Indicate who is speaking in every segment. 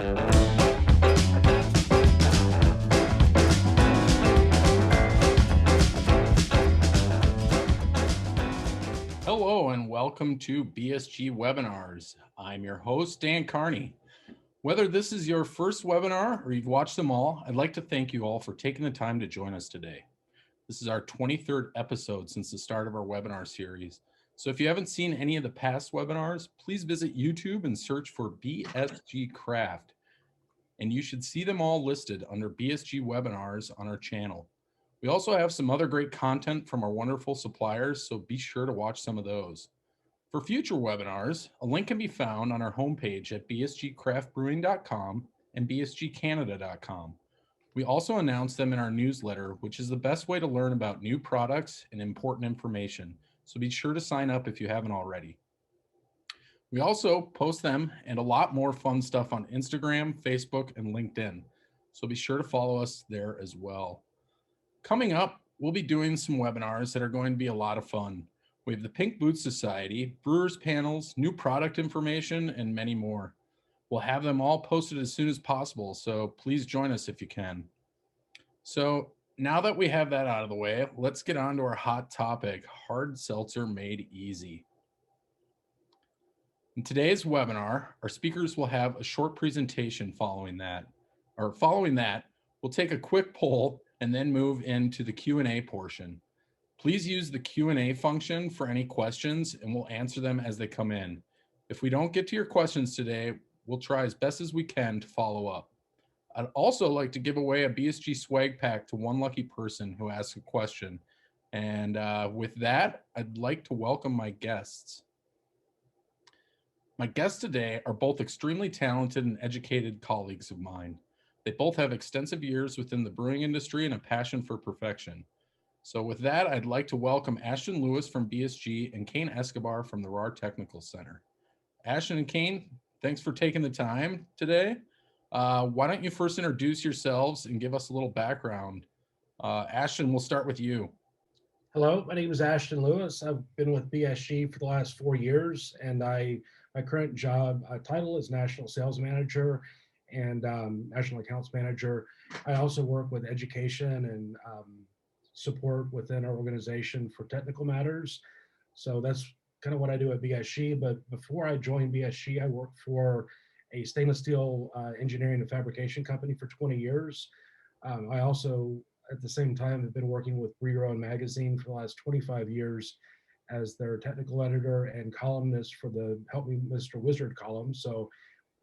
Speaker 1: Hello and welcome to BSG Webinars. I'm your host, Dan Carney. Whether this is your first webinar or you've watched them all, I'd like to thank you all for taking the time to join us today. This is our 23rd episode since the start of our webinar series. So if you haven't seen any of the past webinars, please visit YouTube and search for BSG Craft. And you should see them all listed under BSG Webinars on our channel. We also have some other great content from our wonderful suppliers, so be sure to watch some of those. For future webinars, a link can be found on our homepage at bsgcraftbrewing.com and bsgcanada.com. We also announce them in our newsletter, which is the best way to learn about new products and important information, so be sure to sign up if you haven't already. We also post them and a lot more fun stuff on Instagram, Facebook, and LinkedIn, so be sure to follow us there as well. Coming up, we'll be doing some webinars that are going to be a lot of fun. We have the Pink Boots Society, brewers panels, new product information, and many more. We'll have them all posted as soon as possible, so please join us if you can. So now that we have that out of the way, let's get on to our hot topic, hard seltzer made easy. In today's webinar, our speakers will have a short presentation following that. We'll take a quick poll and then move into the Q&A portion. Please use the Q&A function for any questions and we'll answer them as they come in. If we don't get to your questions today, we'll try as best as we can to follow up. I'd also like to give away a BSG swag pack to one lucky person who asks a question. And with that, I'd like to welcome my guests. My guests today are both extremely talented and educated colleagues of mine. They both have extensive years within the brewing industry and a passion for perfection. So with that, I'd like to welcome Ashton Lewis from BSG and Kane Escobar from the RAR Technical Center. Ashton and Kane, thanks for taking the time today. Why don't you first introduce yourselves and give us a little background? Ashton, we'll start with you.
Speaker 2: Hello, my name is Ashton Lewis. I've been with BSG for the last 4 years, and my current job title is National Sales Manager and National Accounts Manager. I also work with education and support within our organization for technical matters. So that's kind of what I do at BSG. But before I joined BSG, I worked for a stainless steel engineering and fabrication company for 20 years. I also, at the same time, have been working with Brew magazine for the last 25 years as their technical editor and columnist for the Help Me Mr. Wizard column. So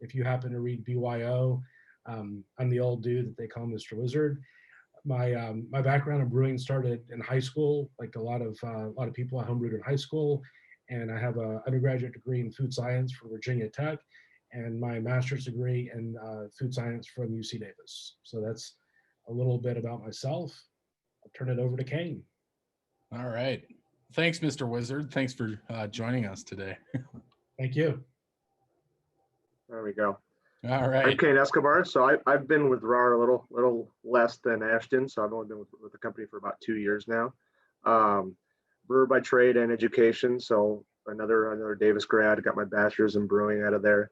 Speaker 2: if you happen to read BYO, I'm the old dude that they call Mr. Wizard. My background in brewing started in high school, like a lot of people. I homebrewed in high school, and I have an undergraduate degree in food science from Virginia Tech, and my master's degree in food science from UC Davis. So that's a little bit about myself. I'll turn it over to Kane.
Speaker 1: All right. Thanks, Mr. Wizard. Thanks for joining us today.
Speaker 2: Thank you.
Speaker 3: There we go.
Speaker 1: All right.
Speaker 3: I'm Kane Escobar. So I've been with RAR a little less than Ashton. So I've only been with the company for about 2 years now. Brewer by trade and education. So another Davis grad. Got my bachelor's in brewing out of there.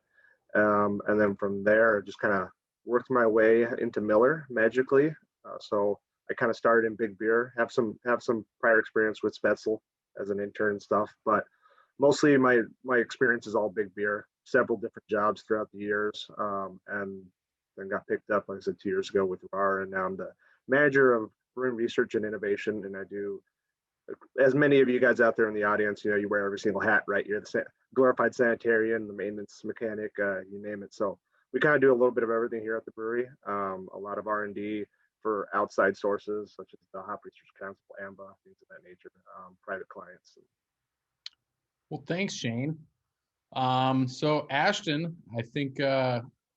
Speaker 3: And then from there, I just kind of worked my way into Miller magically. So I kind of started in big beer. Have some prior experience with Spätzle as an intern and stuff, but mostly my experience is all big beer. Several different jobs throughout the years, and then got picked up, like I said, 2 years ago with RAR, and now I'm the manager of brewing research and innovation. And I do, as many of you guys out there in the audience, you know, you wear every single hat, right? You're the glorified sanitarian, the maintenance mechanic, you name it. So we kind of do a little bit of everything here at the brewery. A lot of R&D for outside sources, such as the Hop Research Council, AMBA, things of that nature, private clients.
Speaker 1: Well, thanks, Shane. So Ashton, I think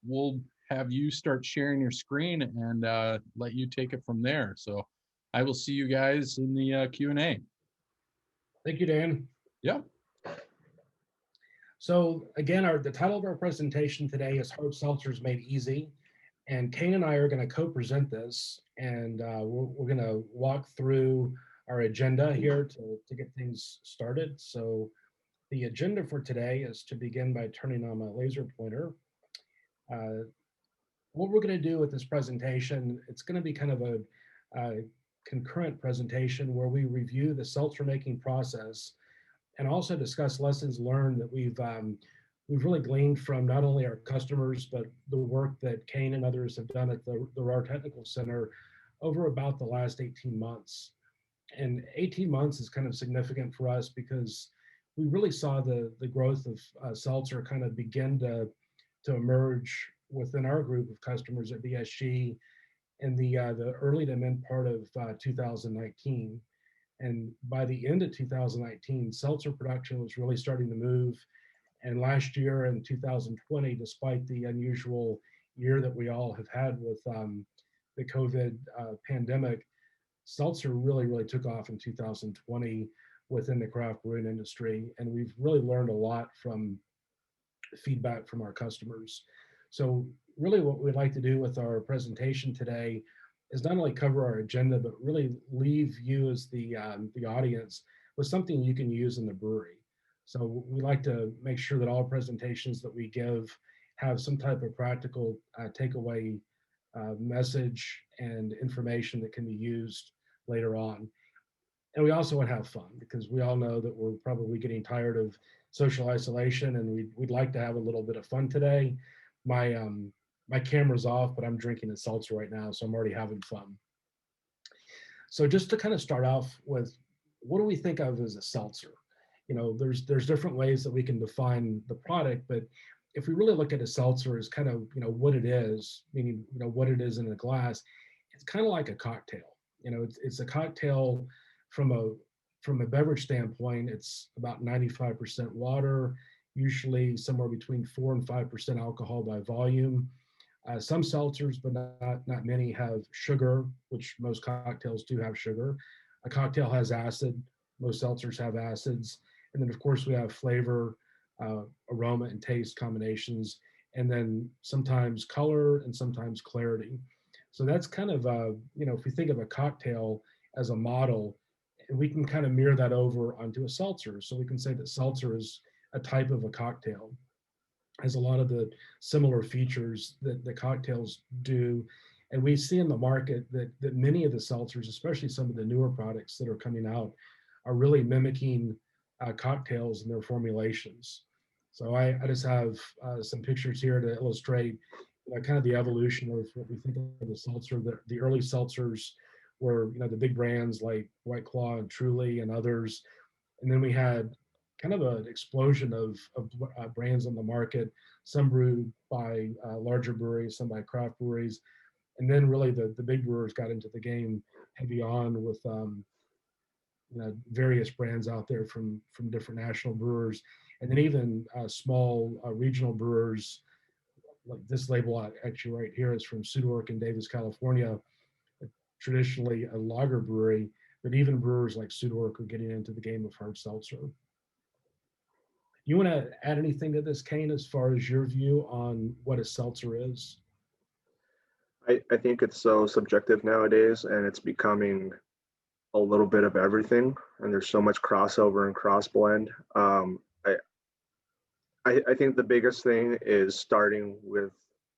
Speaker 1: we'll have you start sharing your screen and let you take it from there. So I will see you guys in the Q&A.
Speaker 2: Thank you, Dan.
Speaker 1: Yeah.
Speaker 2: So again, the title of our presentation today is Hard Seltzers Made Easy. And Kane and I are going to co-present this, and we're going to walk through our agenda here to get things started. So the agenda for today is to begin by turning on my laser pointer. What we're going to do with this presentation, it's going to be kind of a concurrent presentation where we review the seltzer making process and also discuss lessons learned that we've really gleaned from not only our customers, but the work that Kane and others have done at the RAR Technical Center over about the last 18 months. And 18 months is kind of significant for us because we really saw the growth of seltzer kind of begin to emerge within our group of customers at BSG in the early to mid part of 2019. And by the end of 2019, seltzer production was really starting to move. And last year in 2020, despite the unusual year that we all have had with the COVID pandemic, seltzer really took off in 2020 within the craft brewing industry. And we've really learned a lot from feedback from our customers. So really what we'd like to do with our presentation today is not only cover our agenda, but really leave you as the audience with something you can use in the brewery. So we like to make sure that all presentations that we give have some type of practical takeaway message and information that can be used later on. And we also want to have fun because we all know that we're probably getting tired of social isolation, and we'd like to have a little bit of fun today. My camera's off, but I'm drinking a seltzer right now, so I'm already having fun. So just to kind of start off with, what do we think of as a seltzer? You know, there's different ways that we can define the product, but if we really look at a seltzer as kind of, you know, what it is, meaning, you know, what it is in a glass, it's kind of like a cocktail. You know, it's a cocktail from a beverage standpoint. It's about 95% water, usually somewhere between 4 and 5% alcohol by volume. Some seltzers, but not many, have sugar, which most cocktails do have sugar. A cocktail has acid. Most seltzers have acids. And then, of course, we have flavor, aroma, and taste combinations, and then sometimes color and sometimes clarity. So that's kind of, you know, if we think of a cocktail as a model, we can kind of mirror that over onto a seltzer. So we can say that seltzer is a type of a cocktail, has a lot of the similar features that the cocktails do. And we see in the market that many of the seltzers, especially some of the newer products that are coming out, are really mimicking cocktails in their formulations. So I just have some pictures here to illustrate kind of the evolution of what we think of the seltzer. The early seltzers were, you know, the big brands like White Claw and Truly and others. And then we had kind of an explosion of brands on the market, some brewed by larger breweries, some by craft breweries. And then really the big brewers got into the game heavy on with you know, various brands out there from different national brewers. And then even small regional brewers, like this label actually right here is from Sudwork in Davis, California, traditionally a lager brewery, but even brewers like Sudwork are getting into the game of hard seltzer. You want to add anything to this, Kane, as far as your view on what a seltzer is?
Speaker 3: I think it's so subjective nowadays, and it's becoming a little bit of everything, and there's so much crossover and cross blend. I think the biggest thing is starting with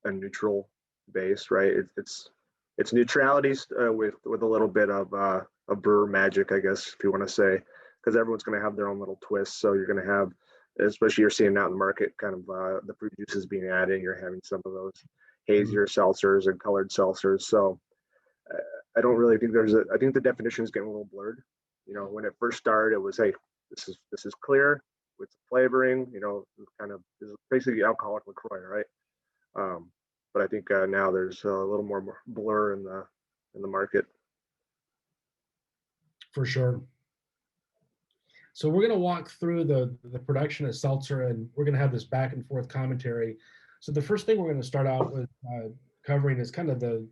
Speaker 3: a neutral base, right? It's neutrality with a little bit of a brewer magic, I guess, if you want to say, because everyone's going to have their own little twists. So you're going to have, especially you're seeing out in the market, kind of the fruit juices being added. You're having some of those hazier seltzers and colored seltzers. So I don't really think I think the definition is getting a little blurred. You know, when it first started, it was, hey, this is clear with flavoring. You know, kind of this is basically alcoholic LaCroix, right? But I think now there's a little more blur in the market.
Speaker 2: For sure. So we're going to walk through the production of seltzer, and we're going to have this back and forth commentary. So the first thing we're going to start out with covering is kind of the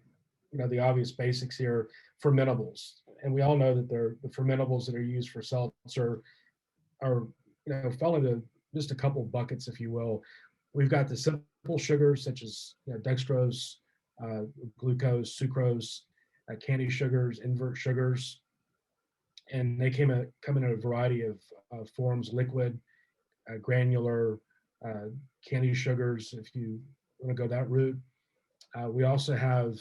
Speaker 2: obvious basics here, fermentables. And we all know that the fermentables that are used for seltzer are, fall into just a couple buckets, if you will. We've got the simple sugars such as dextrose, glucose, sucrose, candy sugars, invert sugars, and they come in a variety of forms: liquid, granular, candy sugars, if you want to go that route. We also have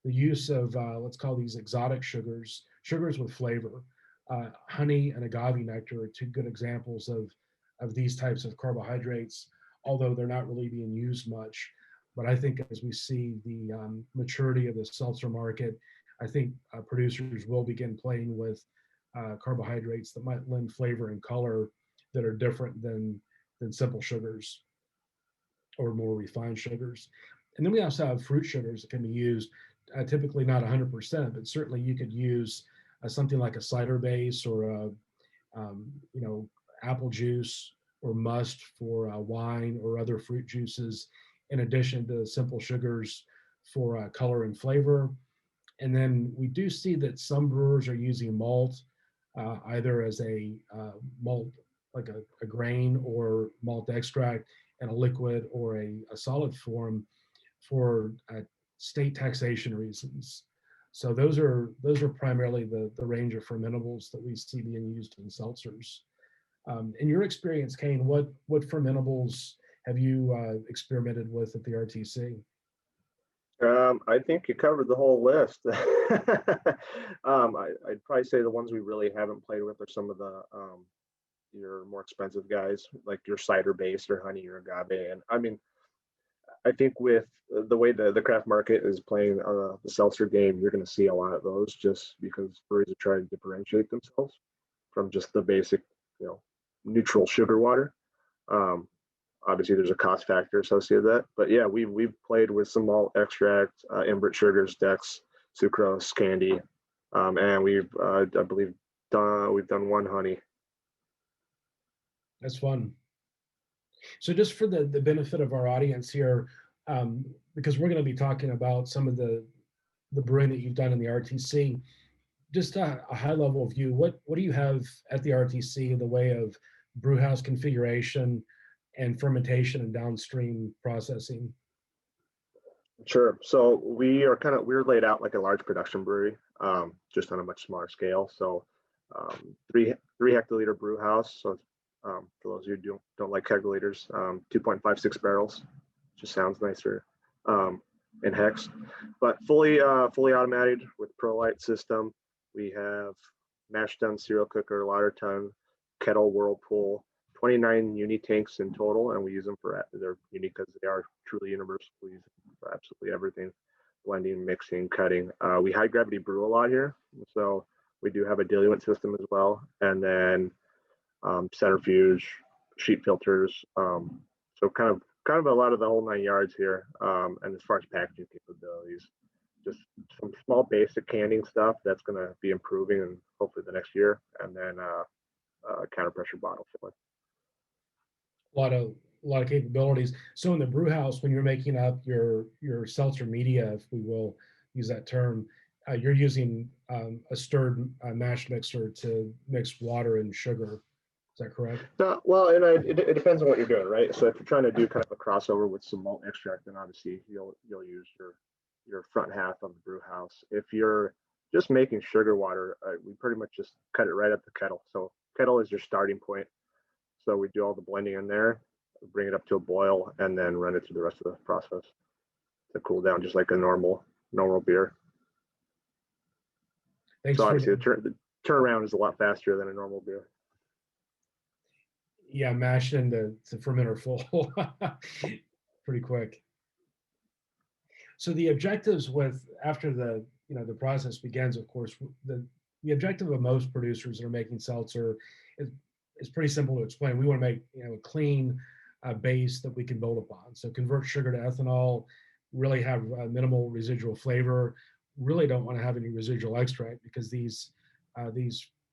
Speaker 2: the use of, let's call these exotic sugars with flavor. Honey and agave nectar are two good examples of these types of carbohydrates, although they're not really being used much. But I think as we see the maturity of the seltzer market, I think producers will begin playing with carbohydrates that might lend flavor and color that are different than simple sugars or more refined sugars. And then we also have fruit sugars that can be used, typically not 100%, but certainly you could use something like a cider base or a, you know, apple juice or must for wine or other fruit juices, in addition to simple sugars for color and flavor. And then we do see that some brewers are using malt, either as a malt, like a grain or malt extract in a liquid or a solid form for state taxation reasons. So those are primarily the range of fermentables that we see being used in seltzers. In your experience, Kane, what fermentables have you experimented with at the RTC?
Speaker 3: I think you covered the whole list. I'd probably say the ones we really haven't played with are some of the your more expensive guys, like your cider base or honey or agave. And I mean, I think with the way the craft market is playing the seltzer game, you're going to see a lot of those just because breweries are trying to differentiate themselves from just the basic, you know, neutral sugar water. Um, Obviously, there's a cost factor associated with that, but yeah, we've played with some malt extract, invert sugars, dex, sucrose, candy, and I believe we've done one honey.
Speaker 2: That's fun. So just for the benefit of our audience here, because we're going to be talking about some of the brewing that you've done in the RTC, just a high level view, what do you have at the RTC in the way of brewhouse configuration and fermentation and downstream processing?
Speaker 3: Sure. So we're laid out like a large production brewery, just on a much smaller scale. So three hectoliter brew house. So for those of you who don't like hectoliters, 2.56 barrels. Just sounds nicer in hex. But fully automated with ProLite system. We have mash tun, cereal cooker, lauter tun, kettle, whirlpool. 29 uni tanks in total, and we use them they're unique because they are truly universal. We use them for absolutely everything, blending, mixing, cutting. We high gravity brew a lot here, so we do have a diluent system as well, and then centrifuge, sheet filters. So kind of a lot of the whole 9 yards here. And as far as packaging capabilities, just some small basic canning stuff that's going to be improving and hopefully the next year, and then counter pressure bottle filling.
Speaker 2: A lot of capabilities. So in the brew house, when you're making up your seltzer media, if we will use that term, you're using a stirred mash mixer to mix water and sugar. Is that correct?
Speaker 3: Well, and it depends on what you're doing, right? So if you're trying to do kind of a crossover with some malt extract, then obviously you'll use your front half of the brew house. If you're just making sugar water, we pretty much just cut it right at the kettle. So kettle is your starting point. So we do all the blending in there, bring it up to a boil, and then run it through the rest of the process to cool down, just like a normal beer.
Speaker 2: Thanks
Speaker 3: so
Speaker 2: for
Speaker 3: obviously the turnaround is a lot faster than a normal beer.
Speaker 2: Yeah, mash into fermenter full pretty quick. So the objectives with after the process begins, of course, the objective of most producers that are making seltzer is pretty simple to explain. We want to make a clean base that we can build upon. So convert sugar to ethanol, really have minimal residual flavor. Really don't want to have any residual extract because these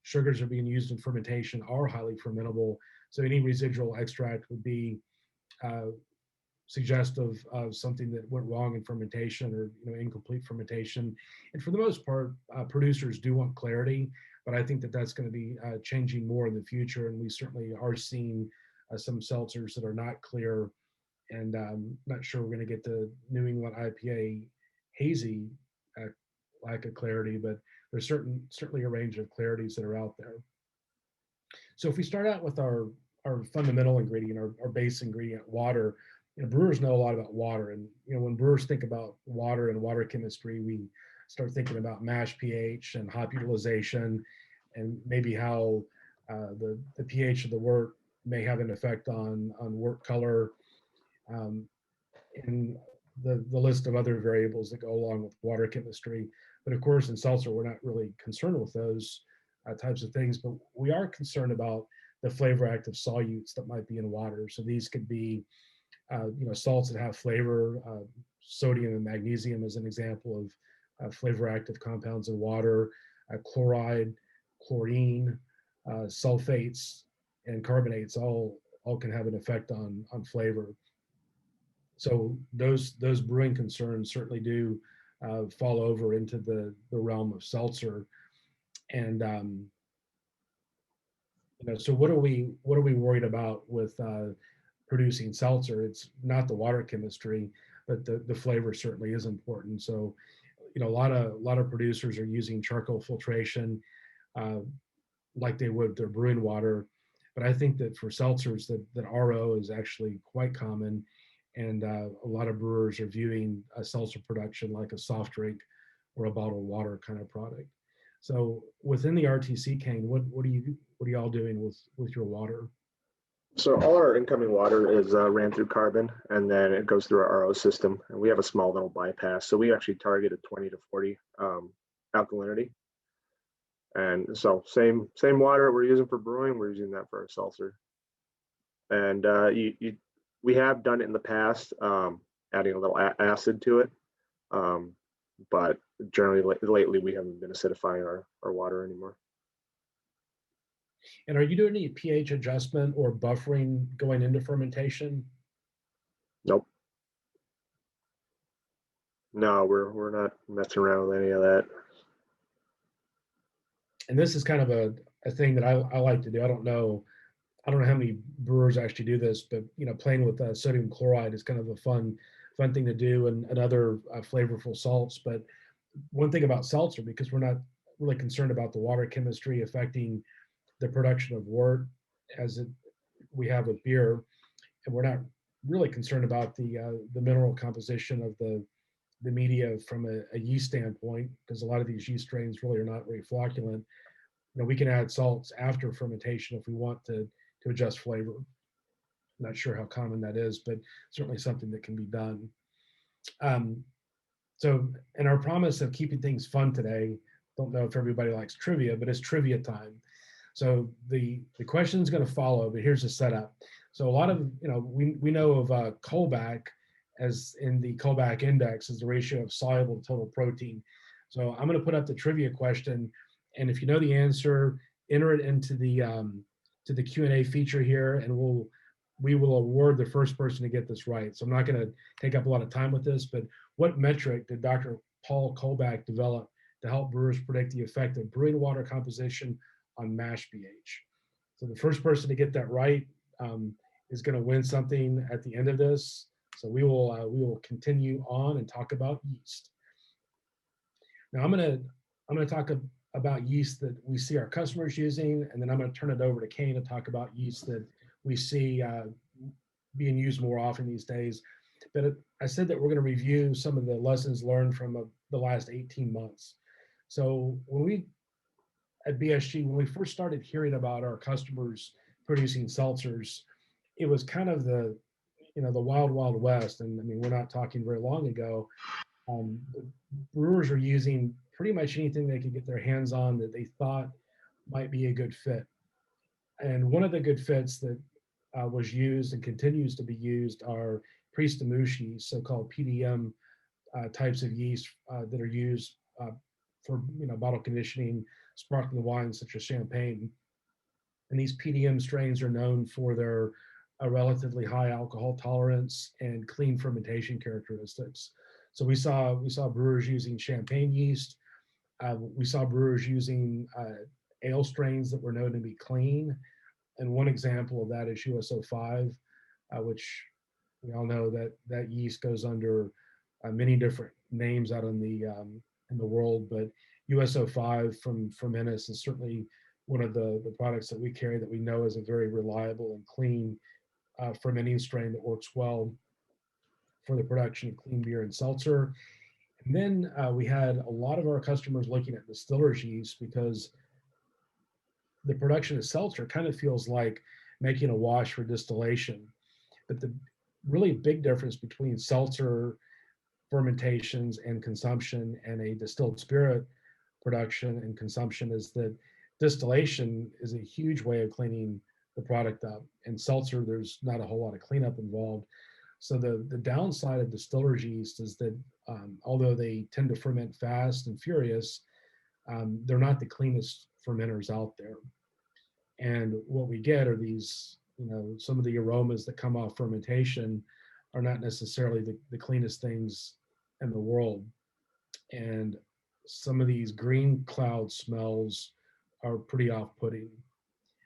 Speaker 2: sugars are being used in fermentation are highly fermentable. So any residual extract would be suggestive of something that went wrong in fermentation or incomplete fermentation. And for the most part, producers do want clarity, but I think that that's going to be changing more in the future. And we certainly are seeing some seltzers that are not clear, and not sure we're going to get the New England IPA hazy lack of clarity, but there's certainly a range of clarities that are out there. So if we start out with our fundamental ingredient, our base ingredient, water, brewers know a lot about water, and when brewers think about water and water chemistry, we start thinking about mash pH and hop utilization, and maybe how the pH of the wort may have an effect on wort color, um, and the list of other variables that go along with water chemistry. But of course, in seltzer, we're not really concerned with those types of things, but we are concerned about the flavor active solutes that might be in water. So these could be salts that have flavor. Sodium and magnesium is an example of flavor active compounds in water. Chloride, chlorine, sulfates, and carbonates all can have an effect on flavor. So those brewing concerns certainly do fall over into the realm of seltzer. And so what are we worried about with producing seltzer? It's not the water chemistry, but the flavor certainly is important. So a lot of producers are using charcoal filtration uh, like they would their brewing water. But I think that for seltzers, that RO is actually quite common, and a lot of brewers are viewing a seltzer production like a soft drink or a bottled water kind of product. So within the RTC cane, what are y'all doing with your water?
Speaker 3: So all our incoming water is ran through carbon, and then it goes through our RO system, and we have a small little bypass. So we actually target a 20 to 40 alkalinity. And so same water we're using for brewing, we're using that for our seltzer. And we have done it in the past, adding a little acid to it. But generally lately we haven't been acidifying our water anymore.
Speaker 2: And are you doing any pH adjustment or buffering going into fermentation?
Speaker 3: Nope. No, we're not messing around with any of that.
Speaker 2: And this is kind of a thing that I like to do. I don't know how many brewers actually do this, but playing with sodium chloride is kind of a fun thing to do, and other flavorful salts. But one thing about seltzer, because we're not really concerned about the water chemistry affecting the production of wort we have with beer, and we're not really concerned about the mineral composition of the media from a yeast standpoint, because a lot of these yeast strains really are not very flocculent. We can add salts after fermentation if we want to adjust flavor. I'm not sure how common that is, but certainly something that can be done. So, in our promise of keeping things fun today, don't know if everybody likes trivia, but it's trivia time. So the question is going to follow, but here's the setup. So a lot of we know of Colback as in the Colback index is the ratio of soluble to total protein. So I'm going to put up the trivia question, and if you know the answer, enter it into the Q&A feature here, and we will award the first person to get this right. So I'm not going to take up a lot of time with this, but what metric did Dr. Paul Colback develop to help brewers predict the effect of brewing water composition on mash pH? So the first person to get that right is going to win something at the end of this. So we will continue on and talk about yeast. Now I'm going to talk about yeast that we see our customers using, and then I'm going to turn it over to Kane to talk about yeast that we see being used more often these days. But I said that we're going to review some of the lessons learned from the last 18 months. So when we at BSG, when we first started hearing about our customers producing seltzers, it was kind of the wild, wild west. And I mean, we're not talking very long ago. Brewers are using pretty much anything they could get their hands on that they thought might be a good fit. And one of the good fits that was used and continues to be used are pre-Stamushi, so-called PDM types of yeast that are used for bottle conditioning, sparkling wines such as champagne. And these PDM strains are known for their relatively high alcohol tolerance and clean fermentation characteristics. So we saw brewers using champagne yeast. We saw brewers using ale strains that were known to be clean. And one example of that is USO5, which we all know that yeast goes under many different names out in the world, but USO5 from Ennis is certainly one of the products that we carry that we know is a very reliable and clean fermenting strain that works well. for the production of clean beer and seltzer. And then we had a lot of our customers looking at distillers yeast because the production of seltzer kind of feels like making a wash for distillation. But the really big difference between seltzer fermentations and consumption and a distilled spirit production and consumption is that distillation is a huge way of cleaning the product up. And seltzer, there's not a whole lot of cleanup involved. So the downside of distillers yeast is that although they tend to ferment fast and furious, they're not the cleanest fermenters out there. And what we get are these, some of the aromas that come off fermentation are not necessarily the cleanest things in the world. And some of these green cloud smells are pretty off-putting.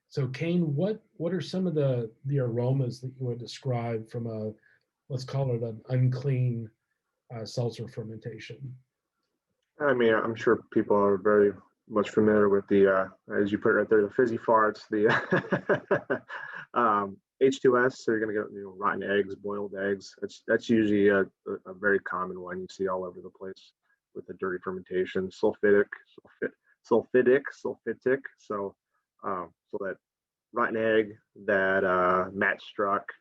Speaker 2: So Kane, what are some of the aromas that you would describe from a, let's call it an unclean seltzer fermentation?
Speaker 3: I mean, I'm sure people are very much familiar with the, as you put it right there, the fizzy farts, the H2S. So you're going to get rotten eggs, boiled eggs. That's usually a very common one you see all over the place with the dirty fermentation. Sulfitic. So so that rotten egg, that match struck.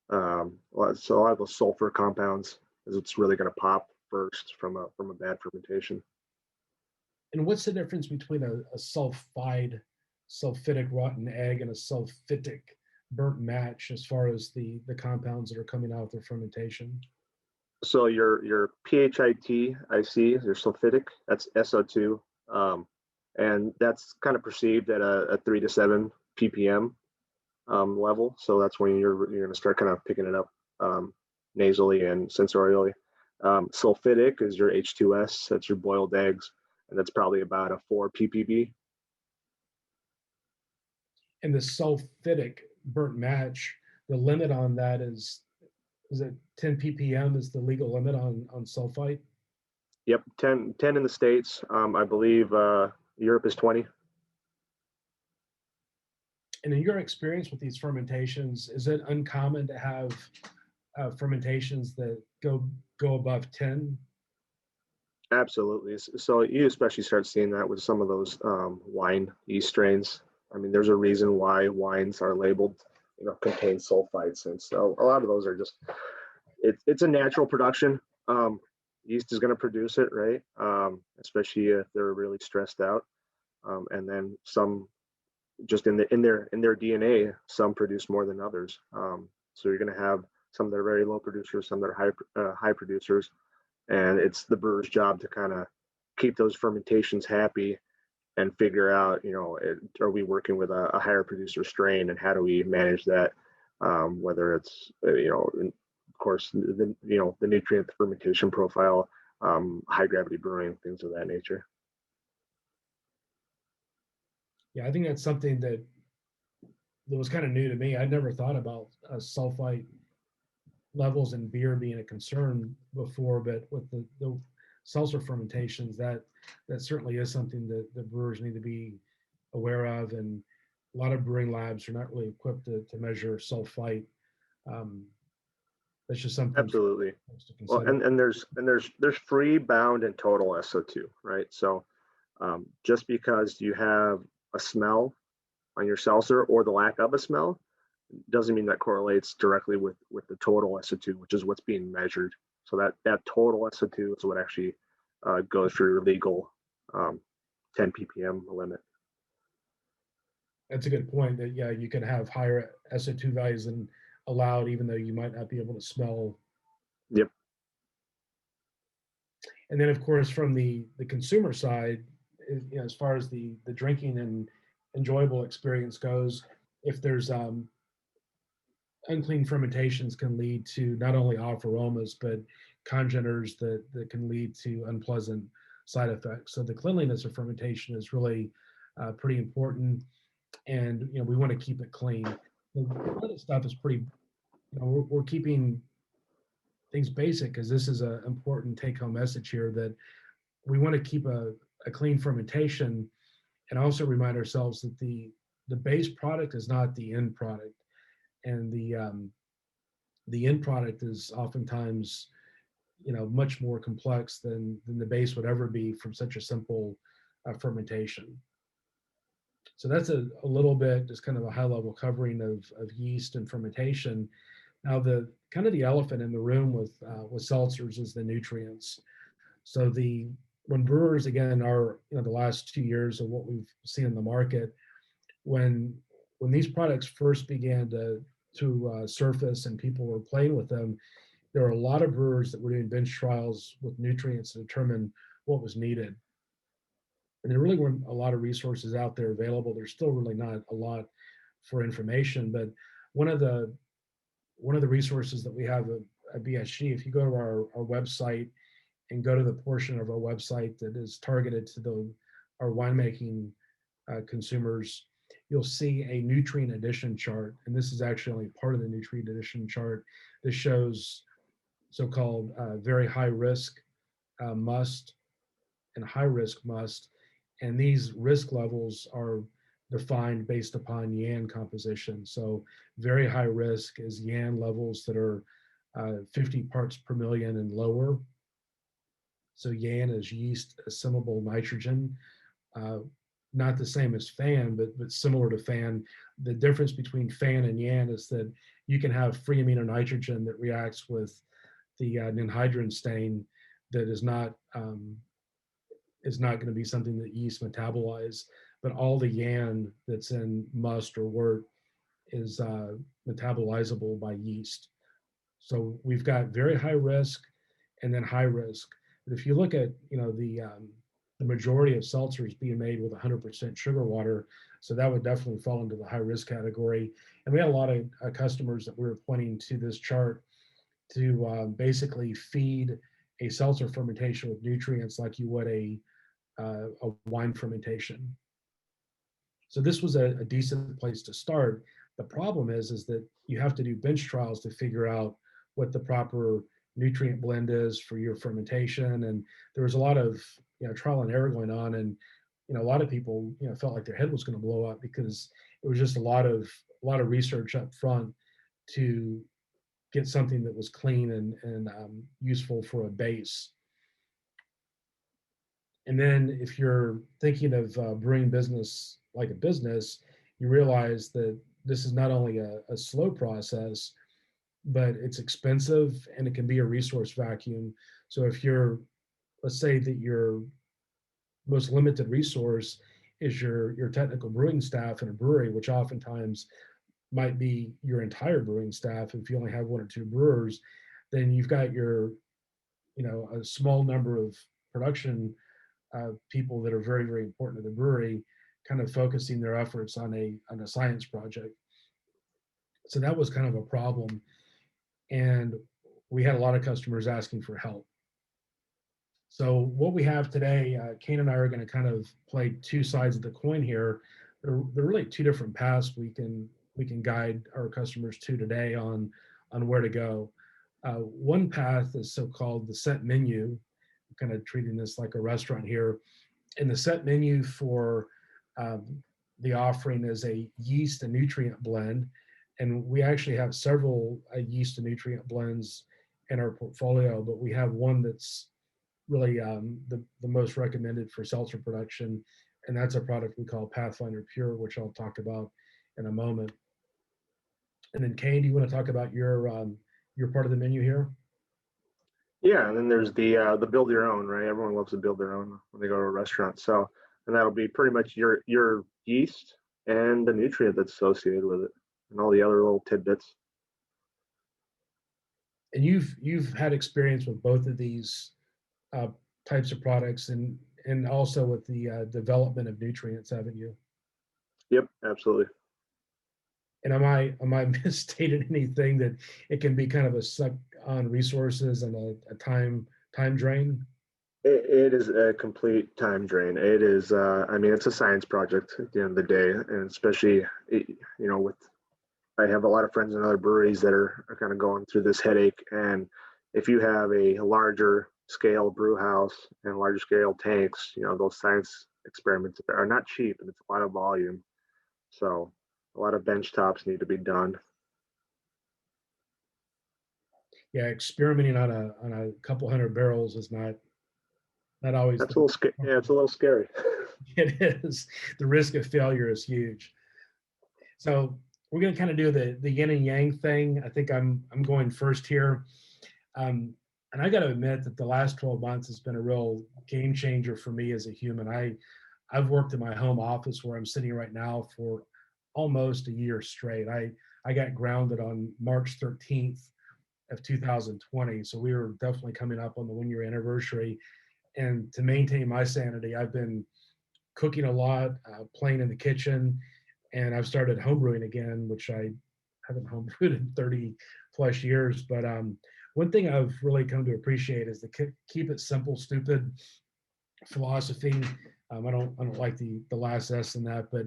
Speaker 3: So a lot of those sulfur compounds is what's really going to pop first from a bad fermentation.
Speaker 2: And what's the difference between a sulfitic rotten egg and a sulfitic burnt match as far as the compounds that are coming out of their fermentation?
Speaker 3: So your PHIT, your sulfitic, that's SO2, and that's kind of perceived at a 3 to 7 ppm level. So that's when you're going to start kind of picking it up nasally and sensorially. Sulfitic is your H2S, that's your boiled eggs, and that's probably about a 4 ppb.
Speaker 2: And the sulfitic burnt match, the limit on that is it 10 ppm is the legal limit on sulfite?
Speaker 3: Yep, 10 in the States. I believe Europe is 20.
Speaker 2: And in your experience with these fermentations, is it uncommon to have fermentations that go above 10?
Speaker 3: Absolutely. So you especially start seeing that with some of those wine yeast strains. I mean, there's a reason why wines are labeled, contain sulfites, and so a lot of those are just it's a natural production. Yeast is going to produce it, right? Especially if they're really stressed out, and then some just in their DNA, some produce more than others. So you're going to have some that are very low producers, some that are high producers. And it's the brewer's job to kind of keep those fermentations happy and figure out, are we working with a higher producer strain, and how do we manage that? Whether it's, of course, the nutrient fermentation profile, high gravity brewing, things of that nature.
Speaker 2: Yeah, I think that's something that was kind of new to me. I'd never thought about sulfite levels in beer being a concern before, but with the seltzer fermentations, that certainly is something that the brewers need to be aware of. And a lot of brewing labs are not really equipped to measure sulfite. That's just something
Speaker 3: Absolutely.
Speaker 2: to consider.
Speaker 3: Well, and there's free, bound, and total SO2, right? So just because you have a smell on your seltzer or the lack of a smell doesn't mean that correlates directly with the total SO2, which is what's being measured. So that total SO2 is what actually goes for your legal 10 ppm limit.
Speaker 2: That's a good point. That you can have higher SO2 values than allowed, even though you might not be able to smell.
Speaker 3: Yep.
Speaker 2: And then, of course, from the consumer side, as far as the drinking and enjoyable experience goes, if there's unclean fermentations can lead to not only off aromas, but congeners that can lead to unpleasant side effects. So the cleanliness of fermentation is really pretty important, and we want to keep it clean. The other stuff is pretty, we're keeping things basic, because this is an important take-home message here, that we want to keep a clean fermentation, and also remind ourselves that the base product is not the end product. And the end product is oftentimes, much more complex than the base would ever be from such a simple fermentation. So that's a little bit, just kind of a high level covering of yeast and fermentation. Now the kind of the elephant in the room with seltzers is the nutrients. So when brewers, again, are, the last 2 years of what we've seen in the market, when these products first began to surface and people were playing with them, there were a lot of brewers that were doing bench trials with nutrients to determine what was needed. And there really weren't a lot of resources out there available. There's still really not a lot for information, but one of the resources that we have at BSG, if you go to our website and go to the portion of our website that is targeted to our winemaking consumers, you'll see a nutrient addition chart. And this is actually only part of the nutrient addition chart. This shows so-called very high risk must and high risk must. And these risk levels are defined based upon YAN composition. So very high risk is YAN levels that are 50 parts per million and lower. So YAN is yeast assimilable nitrogen. Not the same as FAN, but similar to FAN. The difference between FAN and YAN is that you can have free amino nitrogen that reacts with the anhydrous stain that is not going to be something that yeast metabolize, but all the YAN that's in must or wort is metabolizable by yeast. So we've got very high risk and then high risk. But if you look at the majority of seltzers being made with 100% sugar water, so that would definitely fall into the high risk category. And we had a lot of customers that we were pointing to this chart to basically feed a seltzer fermentation with nutrients like you would a wine fermentation. So this was a decent place to start. The problem is that you have to do bench trials to figure out what the proper nutrient blend is for your fermentation. And there was a lot of trial and error going on, and a lot of people felt like their head was going to blow up because it was just a lot of research up front to get something that was clean and useful for a base. And then if you're thinking of brewing business like a business, you realize that this is not only a slow process, but it's expensive and it can be a resource vacuum. So if let's say that your most limited resource is your technical brewing staff in a brewery, which oftentimes might be your entire brewing staff. If you only have one or two brewers, then you've got a small number of production people that are very, very important to the brewery, kind of focusing their efforts on a science project. So that was kind of a problem. And we had a lot of customers asking for help. So what we have today, Kane and I are going to kind of play two sides of the coin here. They're really two different paths we can guide our customers to today on where to go. One path is so-called the set menu. I'm kind of treating this like a restaurant here. And the set menu for the offering is a yeast and nutrient blend. And we actually have several yeast and nutrient blends in our portfolio, but we have one that's really the most recommended for seltzer production. And that's a product we call Pathfinder Pure, which I'll talk about in a moment. And then Kane, do you want to talk about your part of the menu here?
Speaker 3: Yeah, and then there's the build your own, right? Everyone loves to build their own when they go to a restaurant. So, and that'll be pretty much your yeast and the nutrient that's associated with it, and all the other little tidbits.
Speaker 2: And you've had experience with both of these types of products, and also with the development of nutrients, haven't you?
Speaker 3: Yep, absolutely.
Speaker 2: And am I misstated anything that it can be kind of a suck on resources and a time drain?
Speaker 3: It is a complete time drain. It is, I mean, it's a science project at the end of the day, and especially, with I have a lot of friends in other breweries that are kind of going through this headache. And if you have a larger scale brew house and larger scale tanks, those science experiments are not cheap, and it's a lot of volume. So a lot of bench tops need to be done.
Speaker 2: yeah, experimenting on a couple hundred barrels is not always
Speaker 3: That's
Speaker 2: the
Speaker 3: a little scary. Yeah, it's a little scary.
Speaker 2: it is. The risk of failure is huge. So we're going to kind of do the yin and yang thing. I think I'm going first here. And I got to admit that the last 12 months has been a real game changer for me as a human. I've worked in my home office where I'm sitting right now for almost a year straight. I got grounded on March 13th of 2020. So we were definitely coming up on the 1 year anniversary. And to maintain my sanity, I've been cooking a lot, playing in the kitchen, and I've started homebrewing again, which I haven't homebrewed in 30 plus years. But one thing I've really come to appreciate is the keep it simple, stupid philosophy. I don't like the last S in that, but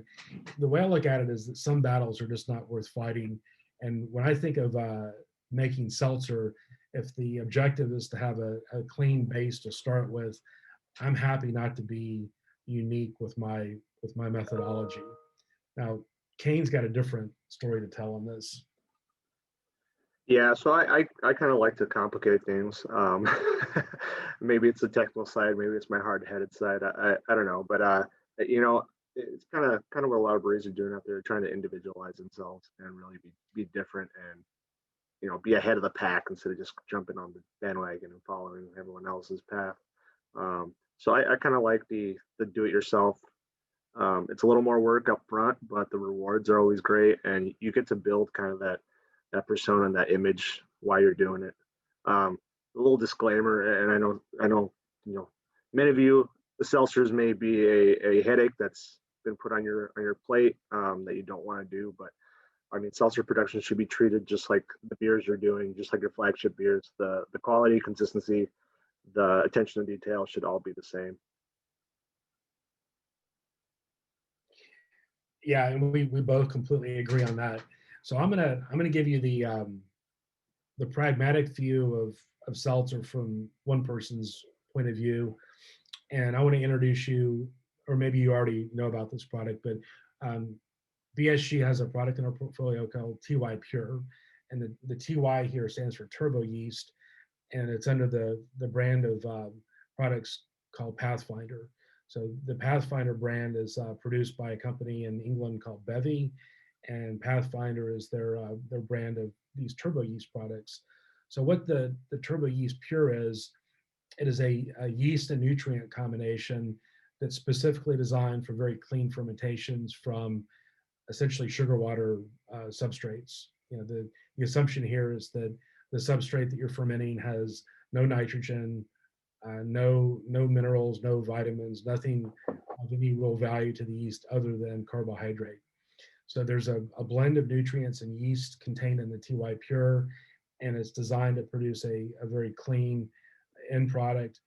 Speaker 2: the way I look at it is that some battles are just not worth fighting. And when I think of making seltzer, if the objective is to have a clean base to start with, I'm happy not to be unique with my methodology. Now, Kane's got a different story to tell on this.
Speaker 3: Yeah, so I kind of like to complicate things. Maybe it's the technical side, maybe it's my hard-headed side. I don't know, but you know, it's kind of what a lot of breweries are doing out there, trying to individualize themselves and really be different and be ahead of the pack instead of just jumping on the bandwagon and following everyone else's path. So I kind of like the do-it-yourself. It's a little more work up front, but the rewards are always great, and you get to build kind of that persona and that image while you're doing it. A little disclaimer, and I know, many of you, the seltzers may be a headache that's been put on your plate that you don't want to do, but I mean, seltzer production should be treated just like the beers you're doing, just like your flagship beers. The quality, consistency, the attention to detail should all be the same.
Speaker 2: Yeah, and we both completely agree on that. So I'm gonna give you the pragmatic view of seltzer from one person's point of view, and I want to introduce you, or maybe you already know about this product, but um, BSG has a product in our portfolio called TY Pure, and the TY here stands for turbo yeast, and it's under the brand of products called Pathfinder. So the Pathfinder brand is produced by a company in England called Bevy, and Pathfinder is their brand of these turbo yeast products. So what the turbo yeast pure is, it is a yeast and nutrient combination that's specifically designed for very clean fermentations from essentially sugar water substrates. The assumption here is that the substrate that you're fermenting has no nitrogen, no minerals, no vitamins, nothing of any real value to the yeast other than carbohydrate. So there's a blend of nutrients and yeast contained in the TY Pure, and it's designed to produce a very clean end product.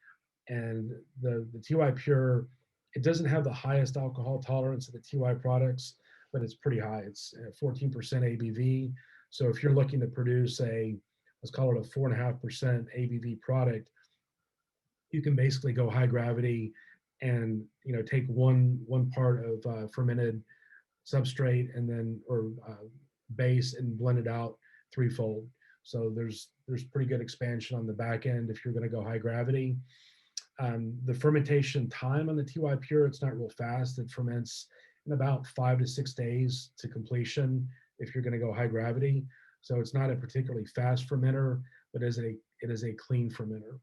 Speaker 2: And the TY Pure, it doesn't have the highest alcohol tolerance of the TY products, but it's pretty high. It's 14% ABV. So if you're looking to produce let's call it a 4.5% ABV product, you can basically go high gravity and take one part of fermented substrate and then or base and blend it out threefold. So there's pretty good expansion on the back end if you're going to go high gravity. The fermentation time on the TY Pure, it's not real fast. It ferments in about 5 to 6 days to completion if you're going to go high gravity. So it's not a particularly fast fermenter, but it is a clean fermenter.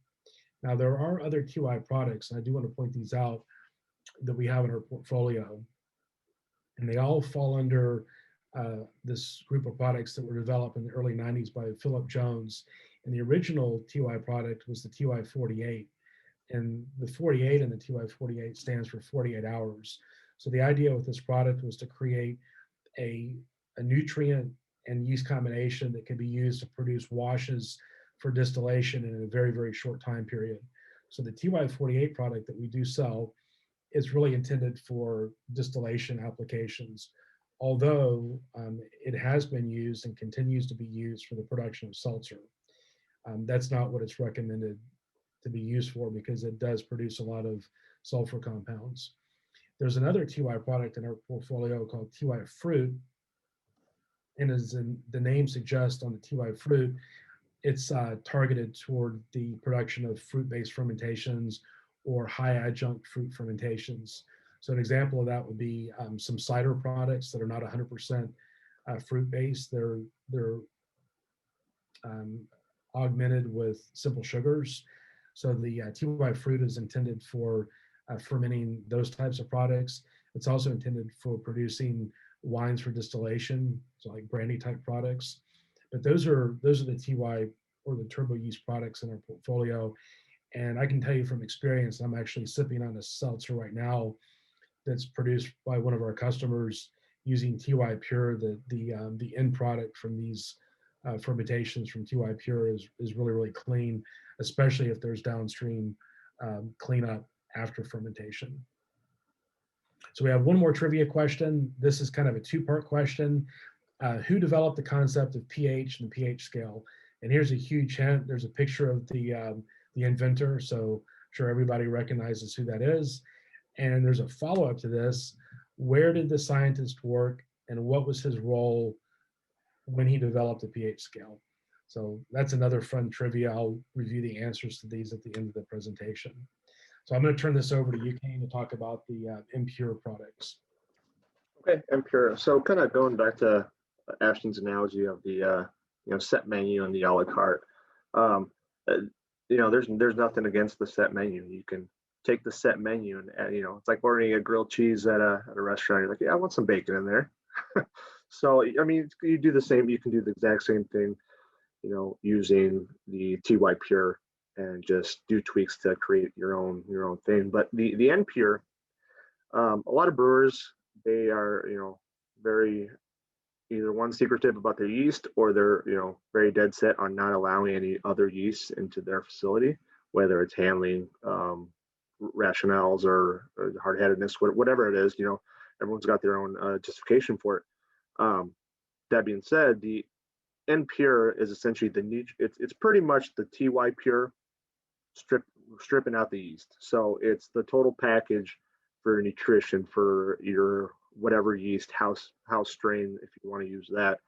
Speaker 2: Now there are other TY products, and I do want to point these out that we have in our portfolio, and they all fall under this group of products that were developed in the early 90s by Philip Jones. And the original TY product was the TY 48. And the 48 in the TY 48 stands for 48 hours. So the idea with this product was to create a nutrient and yeast combination that could be used to produce washes for distillation in a very, very short time period. So the TY 48 product that we do sell is really intended for distillation applications, although it has been used and continues to be used for the production of seltzer. That's not what it's recommended to be used for because it does produce a lot of sulfur compounds. There's another TY product in our portfolio called TY Fruit, and as the name suggests on the TY Fruit, it's targeted toward the production of fruit-based fermentations or high adjunct fruit fermentations. So an example of that would be some cider products that are not 100% fruit-based. They're um, augmented with simple sugars. So the TY fruit is intended for fermenting those types of products. It's also intended for producing wines for distillation, so like brandy type products. But those are the TY or the turbo yeast products in our portfolio. And I can tell you from experience, I'm actually sipping on a seltzer right now that's produced by one of our customers using TY Pure. The end product from these fermentations from TY Pure is really clean, especially if there's downstream cleanup after fermentation. So we have one more trivia question. This is kind of a two-part question. Who developed the concept of pH and the pH scale? And here's a huge hint. There's a picture of the inventor, so I'm sure everybody recognizes who that is. And there's a follow-up to this. Where did the scientist work and what was his role when he developed the pH scale? So that's another fun trivia. I'll review the answers to these at the end of the presentation. So I'm going to turn this over to you, Kane, to talk about the impure products.
Speaker 3: Okay, impure. So kind of going back to Ashton's analogy of the set menu and the a la carte. There's nothing against the set menu. You can take the set menu and it's like ordering a grilled cheese at a restaurant. You're like, yeah, I want some bacon in there. So I mean, you do the same. You can do the exact same thing, using the TY Pure and just do tweaks to create your own thing. But the N Pure, a lot of brewers, they are very either one secretive about their yeast, or they're very dead set on not allowing any other yeast into their facility, whether it's handling rationales or hard-headedness, whatever it is. Everyone's got their own justification for it. That being said, the N Pure is essentially it's pretty much the TY Pure stripping out the yeast. So it's the total package for nutrition for your whatever yeast, house strain, if you want to use that,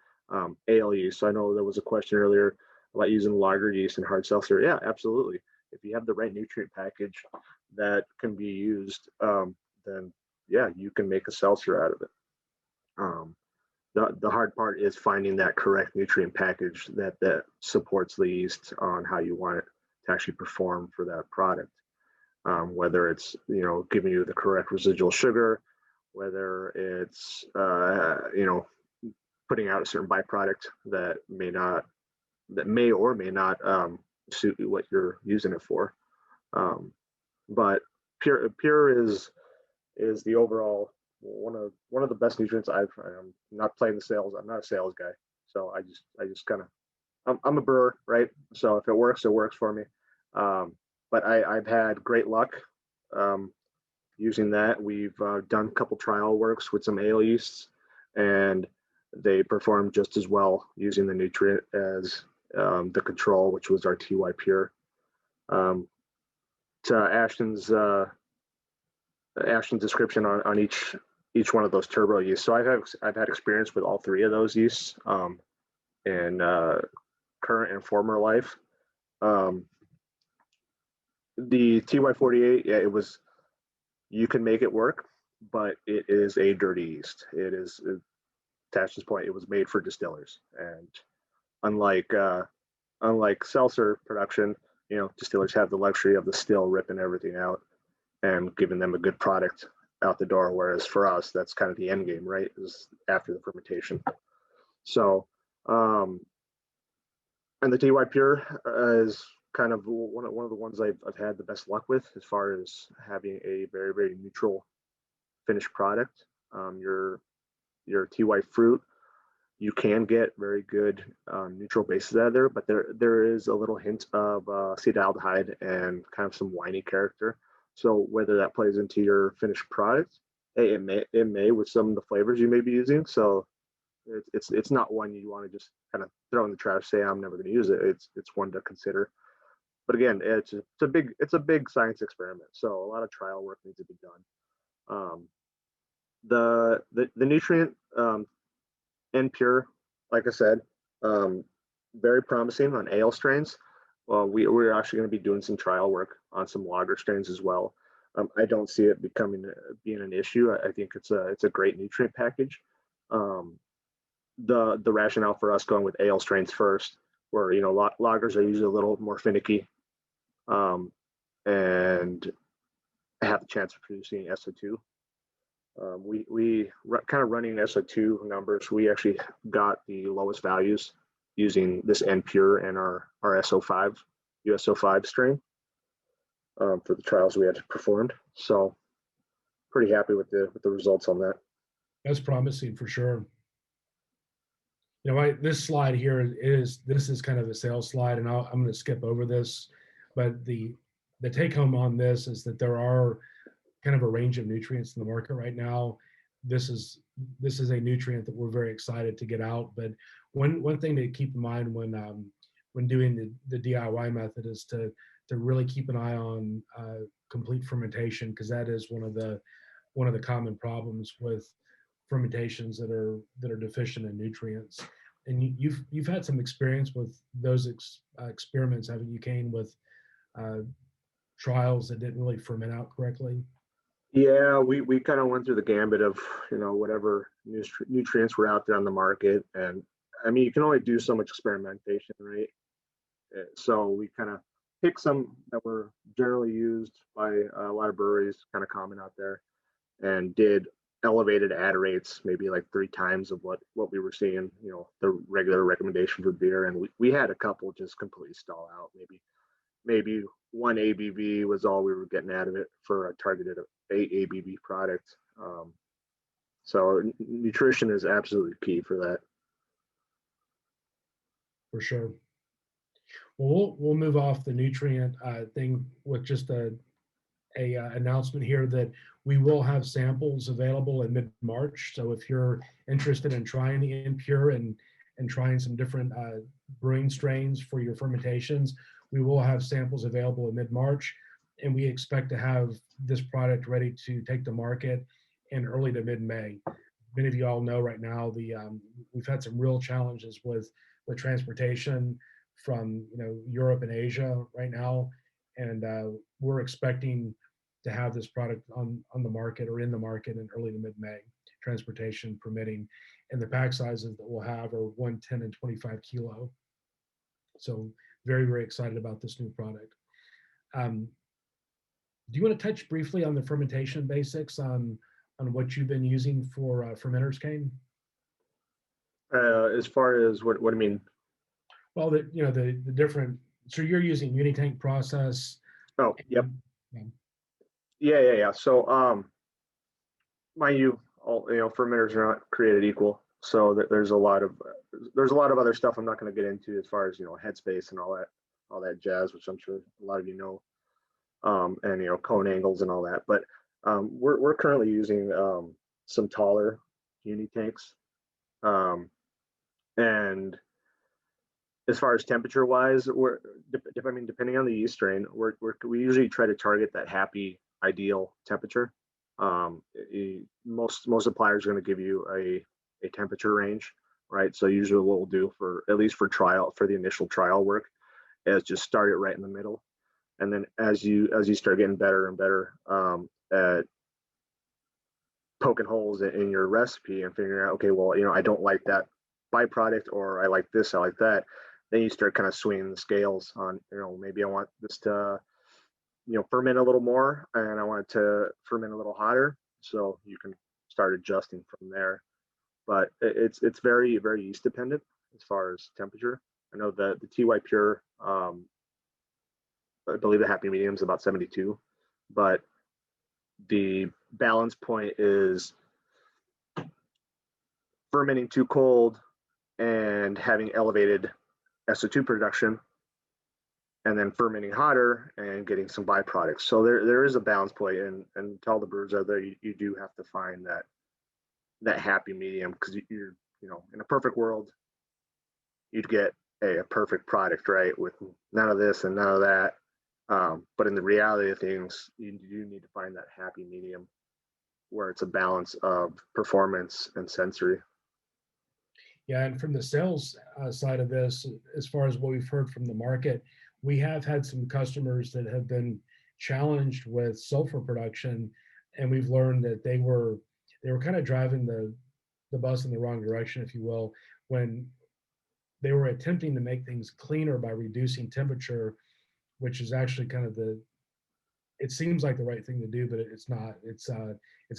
Speaker 3: ale yeast. So I know there was a question earlier about using lager yeast and hard seltzer. Yeah, absolutely. If you have the right nutrient package that can be used, then yeah, you can make a seltzer out of it. The hard part is finding that correct nutrient package that supports the yeast on how you want it to actually perform for that product. Whether it's giving you the correct residual sugar, whether it's putting out a certain byproduct that may or may not suit what you're using it for. But pure is the overall one of the best nutrients. I'm not playing the sales. I'm not a sales guy, so I just kind of I'm a brewer, right? So if it works for me. But I've had great luck using that. We've done a couple trial works with some ale yeasts, and they perform just as well using the nutrient as the control, which was our TY Pure. To Ashton's description on each one of those turbo yeasts. So I've had experience with all three of those yeasts in current and former life. The TY48, yeah, you can make it work, but it is a dirty yeast. It is, to Ashton's point, it was made for distillers. And unlike seltzer production, distillers have the luxury of the still ripping everything out and giving them a good product out the door. Whereas for us, that's kind of the end game, right? Is after the fermentation. So, and the TY Pure is kind of one of the ones I've had the best luck with as far as having a very, very neutral finished product. Your TY fruit, you can get very good neutral bases out of there, but there is a little hint of acetaldehyde and kind of some winey character. So whether that plays into your finished product, it may with some of the flavors you may be using. So it's not one you want to just kind of throw in the trash, say I'm never going to use it. It's one to consider. But again, it's a big science experiment. So a lot of trial work needs to be done. The nutrient N Pure, like I said, very promising on ale strains. Well, we're actually going to be doing some trial work on some lager strains as well. I don't see it being an issue. I think it's a great nutrient package. Um, the rationale for us going with ale strains first, where lagers are usually a little more finicky, and have the chance of producing SO2. We kind of running SO2 numbers. We actually got the lowest values using this N Pure and our SO5 USO5 strain for the trials we had performed. So pretty happy with the results on that.
Speaker 2: That's promising for sure. This slide here is kind of a sales slide, and I'm going to skip over this, but the take home on this is that there are kind of a range of nutrients in the market right now. This is a nutrient that we're very excited to get out. But one thing to keep in mind when doing the DIY method is to really keep an eye on complete fermentation, because that is one of the common problems with fermentations that are deficient in nutrients. And you've had some experience with those experiments, haven't you, Kane, with trials that didn't really ferment out correctly?
Speaker 3: Yeah, we kind of went through the gambit of whatever nutrients were out there on the market, and I mean you can only do so much experimentation, right? So we kind of picked some that were generally used by a lot of breweries, kind of common out there, and did elevated add rates, maybe like 3 times of what we were seeing, the regular recommendation for beer, and we had a couple just completely stall out. Maybe 1 ABV was all we were getting out of it for a targeted 8 ABV product. So nutrition is absolutely key for that.
Speaker 2: For sure. Well, we'll move off the nutrient thing with just a announcement here that we will have samples available in mid-March. So if you're interested in trying the Impure and trying some different brewing strains for your fermentations, we will have samples available in mid-March, and we expect to have this product ready to take to market in early to mid-May. Many of you all know right now we've had some real challenges with transportation from Europe and Asia right now, and we're expecting to have this product on the market or in the market in early to mid-May, transportation permitting. And the pack sizes that we'll have are 1, 10, and 25 kilo. So very, very excited about this new product. Do you want to touch briefly on the fermentation basics on what you've been using for fermenters, Kane?
Speaker 3: As far as what do you mean?
Speaker 2: Well, the different. So you're using unitank process.
Speaker 3: Oh, yep. Yeah. So, mind you, all fermenters are not created equal. So there's a lot of other stuff I'm not going to get into as far as headspace and all that jazz, which I'm sure a lot of you know, and cone angles and all that. But we're currently using some taller unitanks, and as far as temperature wise, depending on the yeast strain, we usually try to target that happy ideal temperature. Most suppliers are going to give you a temperature range, right? So usually what we'll do for the initial trial work is just start it right in the middle, and then as you start getting better and better at poking holes in your recipe and figuring out, okay, well, I don't like that byproduct, or I like this, I like that. Then you start kind of swinging the scales on, maybe I want this to, ferment a little more, and I want it to ferment a little hotter. So you can start adjusting from there. But it's very, very yeast dependent as far as temperature. I know the TY Pure, I believe the happy medium is about 72, but the balance point is fermenting too cold and having elevated SO2 production, and then fermenting hotter and getting some byproducts. So there is a balance point, and to all the brewers out there, you do have to find that happy medium, because you're in a perfect world you'd get a perfect product, right, with none of this and none of that. But in the reality of things, you do need to find that happy medium where it's a balance of performance and sensory.
Speaker 2: Yeah, and from the sales side of this, as far as what we've heard from the market, we have had some customers that have been challenged with sulfur production, and we've learned that they were kind of driving the bus in the wrong direction, if you will, when they were attempting to make things cleaner by reducing temperature, which is actually kind of it seems like the right thing to do, but it's not. It's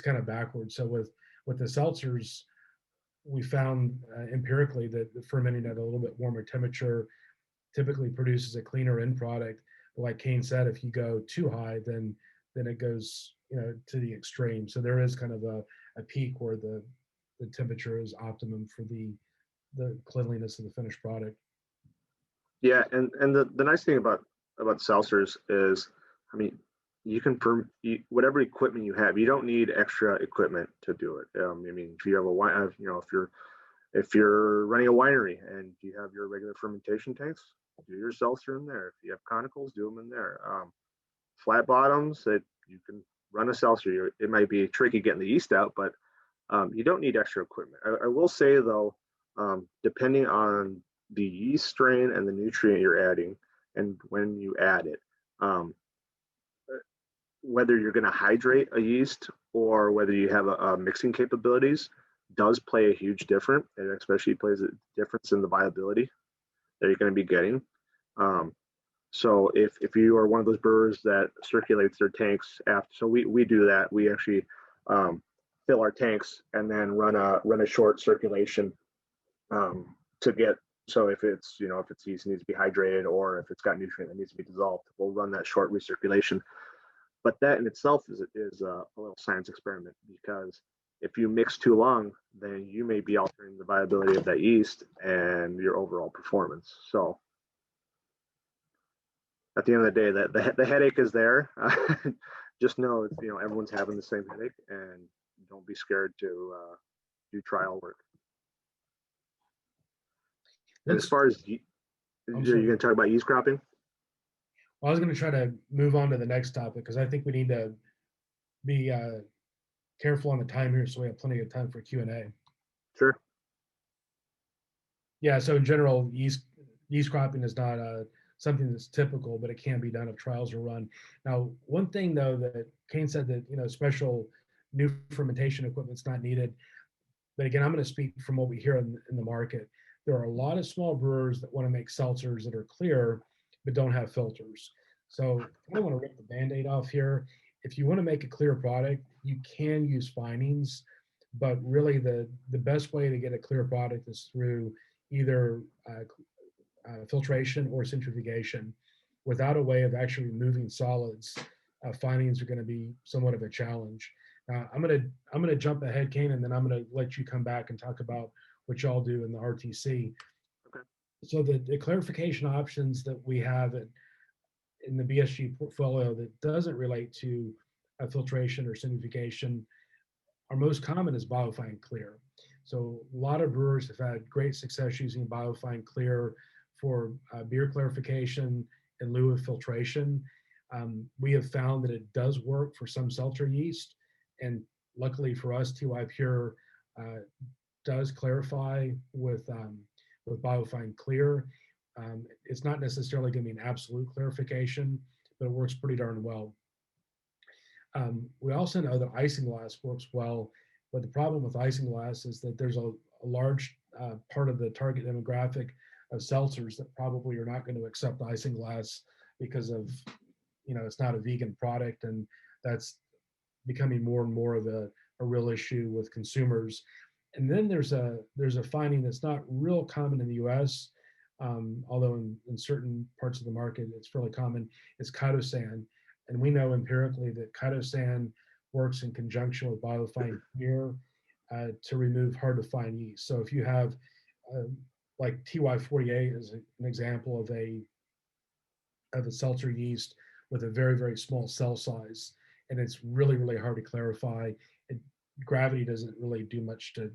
Speaker 2: kind of backwards. So with the seltzers, we found empirically that the fermenting at a little bit warmer temperature typically produces a cleaner end product. But like Kane said, if you go too high, then it goes to the extreme. So there is kind of a peak where the temperature is optimum for the cleanliness of the finished product.
Speaker 3: Yeah, and the nice thing about seltzers is, I mean, you can whatever equipment you have, you don't need extra equipment to do it. I mean, if you have a wine, if you're running a winery and you have your regular fermentation tanks, do your seltzer in there. If you have conicals, do them in there. Flat bottoms, that you can run a seltzer. It might be tricky getting the yeast out, but you don't need extra equipment. I will say though, depending on the yeast strain and the nutrient you're adding, and when you add it, whether you're going to hydrate a yeast or whether you have a mixing capabilities, does play a huge difference. It especially plays a difference in the viability that you're going to be getting. So if you are one of those brewers that circulates their tanks after, so we do that. We actually fill our tanks and then run a short circulation to get, so if it's yeast needs to be hydrated, or if it's got nutrient that needs to be dissolved, we'll run that short recirculation. But that in itself is a little science experiment, because if you mix too long, then you may be altering the viability of that yeast and your overall performance. So at the end of the day, that the headache is there. Just know everyone's having the same headache, and don't be scared to do trial work. And as far as you're going to talk about yeast cropping.
Speaker 2: Well, I was going to try to move on to the next topic, because I think we need to be careful on the time here, so we have plenty of time for Q&A.
Speaker 3: Sure.
Speaker 2: Yeah. So in general, yeast cropping is not something that's typical, but it can be done if trials are run. Now, one thing though that Kane said, that special new fermentation equipment's not needed. But again, I'm going to speak from what we hear in the market. There are a lot of small brewers that want to make seltzers that are clear, but don't have filters. So I don't want to rip the Band-Aid off here. If you want to make a clear product, you can use finings, but really the best way to get a clear product is through either filtration or centrifugation. Without a way of actually removing solids, finings are going to be somewhat of a challenge. I'm gonna jump ahead, Kane, and then I'm gonna let you come back and talk about what y'all do in the RTC.
Speaker 3: Okay.
Speaker 2: So the clarification options that we have in the BSG portfolio that doesn't relate to filtration or centrifugation, our most common is biofine clear. So a lot of brewers have had great success using biofine clear for beer clarification in lieu of filtration. We have found that it does work for some seltzer yeast, and luckily for us, TY Pure does clarify with biofine clear. It's not necessarily going to be an absolute clarification, but it works pretty darn well. We also know that isinglass works well, but the problem with isinglass is that there's a large part of the target demographic of seltzers that probably are not going to accept isinglass because of, it's not a vegan product, and that's becoming more and more of a real issue with consumers. And then there's a finding that's not real common in the U.S., although in certain parts of the market it's fairly common. It's chitosan, and we know empirically that chitosan works in conjunction with biofine clear to remove hard to find yeast. So if you have like TY48 is an example of a seltzer yeast with a very, very small cell size, and it's really, really hard to clarify. Gravity doesn't really do much to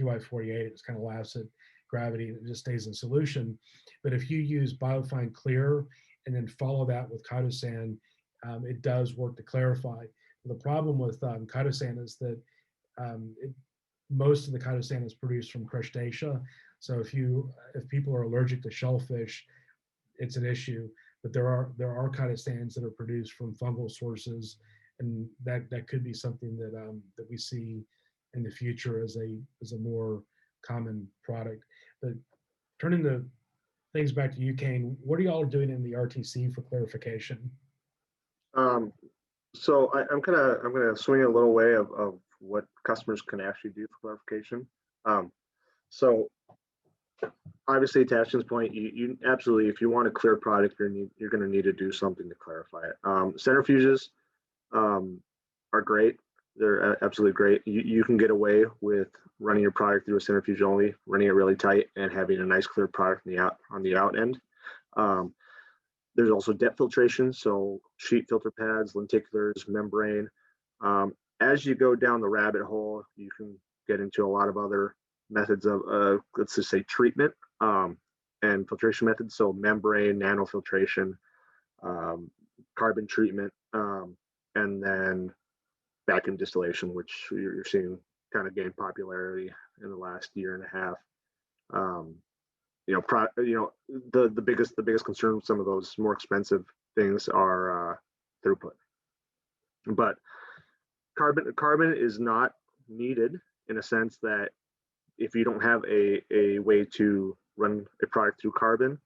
Speaker 2: TY48. It's kind of laughs at gravity, and it just stays in solution. But if you use biofine clear and then follow that with chitosan, it does work to clarify. The problem with chitosan is that most of the kind of sand is produced from crustacea. So if people are allergic to shellfish, it's an issue. But there are kind of sands that are produced from fungal sources, and that could be something that we see in the future as a more common product. But turning the things back to you, Kane, what are y'all doing in the RTC for clarification?
Speaker 3: So I'm gonna swing a little way of what customers can actually do for clarification. So obviously, to Ashton's point, you absolutely, if you want a clear product, you're going to need to do something to clarify it. Centrifuges are great. They're absolutely great. You can get away with running your product through a centrifuge only, running it really tight, and having a nice clear product on the out end. Um, there's also depth filtration, so sheet filter pads, lenticulars, membrane. As you go down the rabbit hole, you can get into a lot of other methods of, let's just say, treatment and filtration methods. So membrane, nanofiltration, carbon treatment, and then vacuum distillation, which you're seeing kind of gain popularity in the last year and a half. The biggest concern with some of those more expensive things are throughput. But carbon is not needed in a sense that if you don't have a way to run a product through carbon,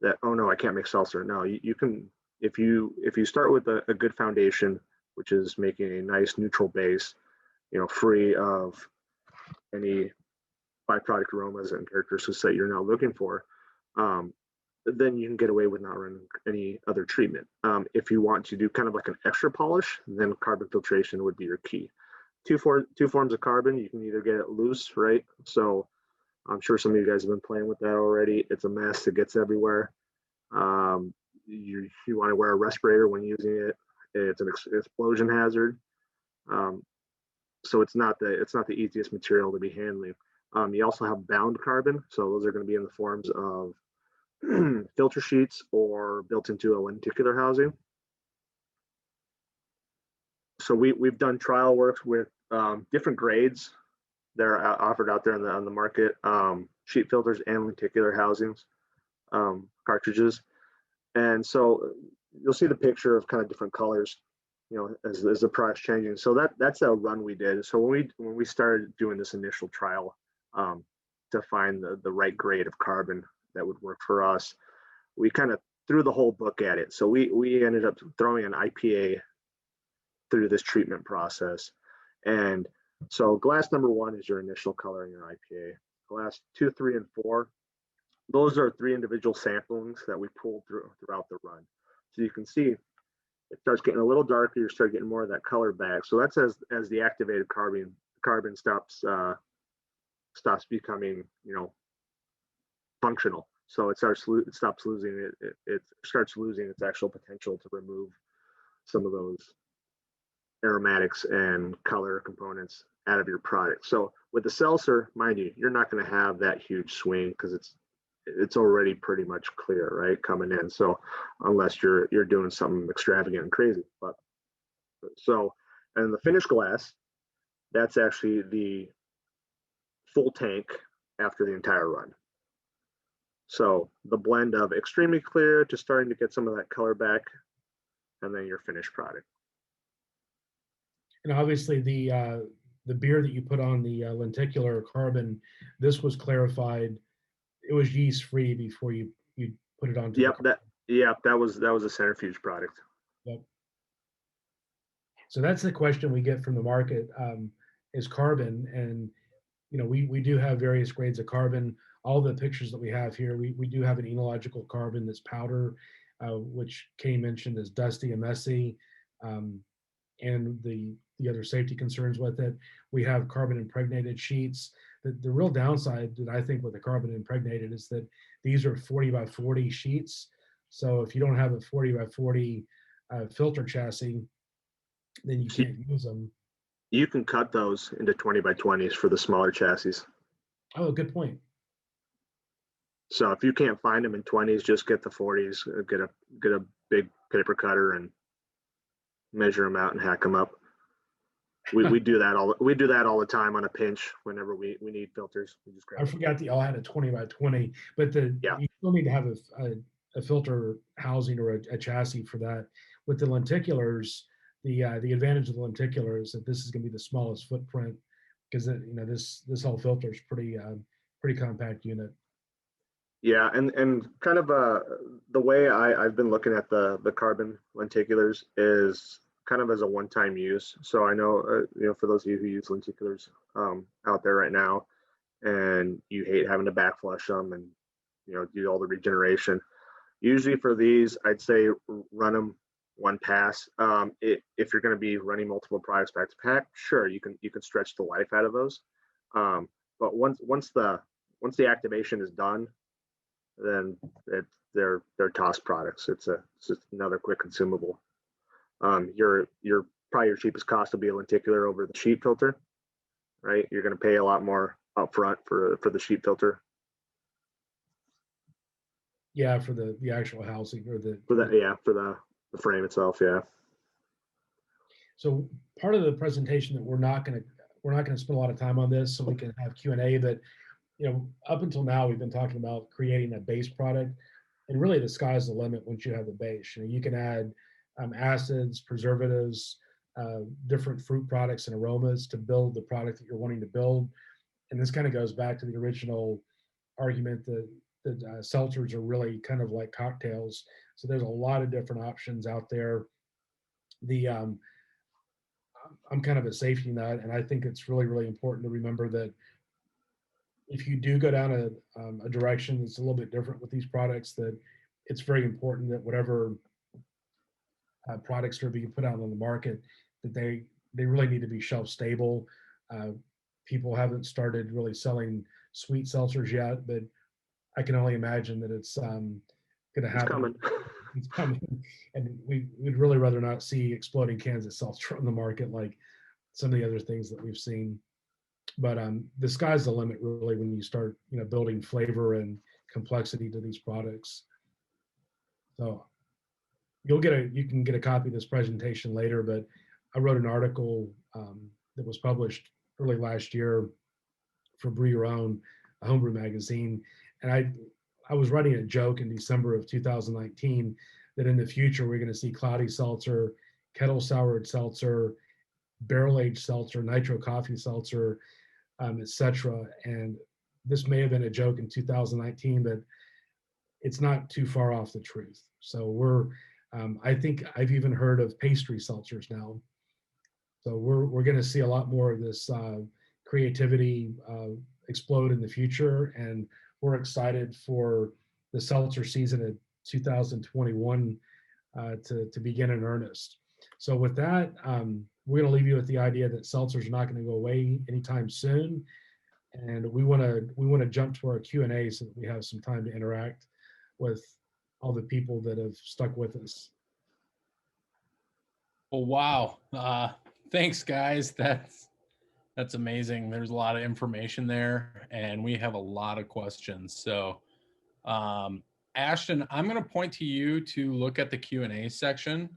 Speaker 3: that, oh no, I can't make seltzer. No, you can, if you start with a good foundation, which is making a nice neutral base, free of any byproduct aromas and characteristics that you're now looking for, then you can get away with not running any other treatment. If you want to do kind of like an extra polish, then carbon filtration would be your key. Two forms of carbon. You can either get it loose, right? So I'm sure some of you guys have been playing with that already. It's a mess. It gets everywhere. You want to wear a respirator when using it. It's an explosion hazard. So it's not the easiest material to be handling. You also have bound carbon. So those are going to be in the forms of filter sheets or built into a lenticular housing. So we've done trial works with different grades that are offered out there on the market, sheet filters and lenticular housings, cartridges. And so you'll see the picture of kind of different colors, as the product's changing. So that's a run we did. So when we started doing this initial trial to find the right grade of carbon that would work for us, we kind of threw the whole book at it. So we ended up throwing an IPA through this treatment process. And so glass number 1 is your initial color in your IPA. Glass 2, 3, and 4, those are 3 individual samplings that we pulled throughout the run. So you can see it starts getting a little darker. You start getting more of that color back. So that's as the activated carbon stops becoming functional. So it stops losing it starts losing its actual potential to remove some of those aromatics and color components out of your product. So with the seltzer, mind you, you're not going to have that huge swing because it's already pretty much clear, right, coming in. So unless you're doing something extravagant and crazy, and the finished glass, that's actually the full tank after the entire run. So the blend of extremely clear to starting to get some of that color back, and then your finished product.
Speaker 2: And obviously the beer that you put on the lenticular carbon, this was clarified. It was yeast free before you put it onto.
Speaker 3: Yep, that was a centrifuge product.
Speaker 2: Yep. So that's the question we get from the market, is carbon. And we do have various grades of carbon. All the pictures that we have here, we do have an enological carbon that's powder, which Kay mentioned is dusty and messy, and the other safety concerns with it. We have carbon impregnated sheets. The real downside that I think with the carbon impregnated is that these are 40 by 40 sheets. So if you don't have a 40 by 40 filter chassis, then you can't use them.
Speaker 3: You can cut those into 20 by 20s for the smaller chassis.
Speaker 2: Oh, good point.
Speaker 3: So if you can't find them in 20s, just get the 40s, get a big paper cutter and measure them out and hack them up. We do that all the time on a pinch whenever we need filters. We just grab
Speaker 2: I forgot that y'all had a 20 by 20, but
Speaker 3: Yeah.
Speaker 2: you still need to have a filter housing or a chassis for that. With the lenticulars, the advantage of the lenticular is that this is going to be the smallest footprint because this whole filter is pretty compact unit.
Speaker 3: Yeah, and kind of the way I've been looking at the carbon lenticulars is kind of as a one-time use. So I know for those of you who use lenticulars out there right now, and you hate having to backflush them and do all the regeneration. Usually for these, I'd say run them one pass. If you're going to be running multiple products back to pack, sure, you can stretch the life out of those. But once the activation is done, then they're toss products. It's just another quick consumable. Your probably your cheapest cost will be a lenticular over the sheet filter, right? You're going to pay a lot more upfront for the sheet filter.
Speaker 2: Yeah, for the actual housing or
Speaker 3: for the frame itself. Yeah.
Speaker 2: So part of the presentation that we're not going to spend a lot of time on this, so we can have Q&A. But up until now, we've been talking about creating a base product, and really the sky's the limit once you have the base. You can add acids, preservatives, different fruit products and aromas to build the product that you're wanting to build. And this kind of goes back to the original argument that seltzers are really kind of like cocktails. So there's a lot of different options out there. I'm kind of a safety nut, and I think it's really, really important to remember that if you do go down a direction that's a little bit different with these products, that it's very important that whatever products are being put out on the market, that they really need to be shelf stable. People haven't started really selling sweet seltzers yet, but I can only imagine that it's going to happen.
Speaker 3: It's coming.
Speaker 2: It's coming, and we'd really rather not see exploding cans of seltzer on the market like some of the other things that we've seen. But the sky's the limit, really, when you start building flavor and complexity to these products. So you can get a copy of this presentation later, but I wrote an article that was published early last year for Brew Your Own, a homebrew magazine, and I was writing a joke in December of 2019 that in the future we're going to see cloudy seltzer, kettle soured seltzer, barrel aged seltzer, nitro coffee seltzer, etc. And this may have been a joke in 2019, but it's not too far off the truth. So I think I've even heard of pastry seltzers now. So we're going to see a lot more of this creativity explode in the future, and we're excited for the seltzer season of 2021 to begin in earnest. So with that, we're going to leave you with the idea that seltzers are not going to go away anytime soon, and we want to jump to our Q&A so that we have some time to interact with all the people that have stuck with us.
Speaker 1: Well, wow. Thanks, guys. That's amazing. There's a lot of information there, and we have a lot of questions. So, Ashton, I'm going to point to you to look at the Q&A section,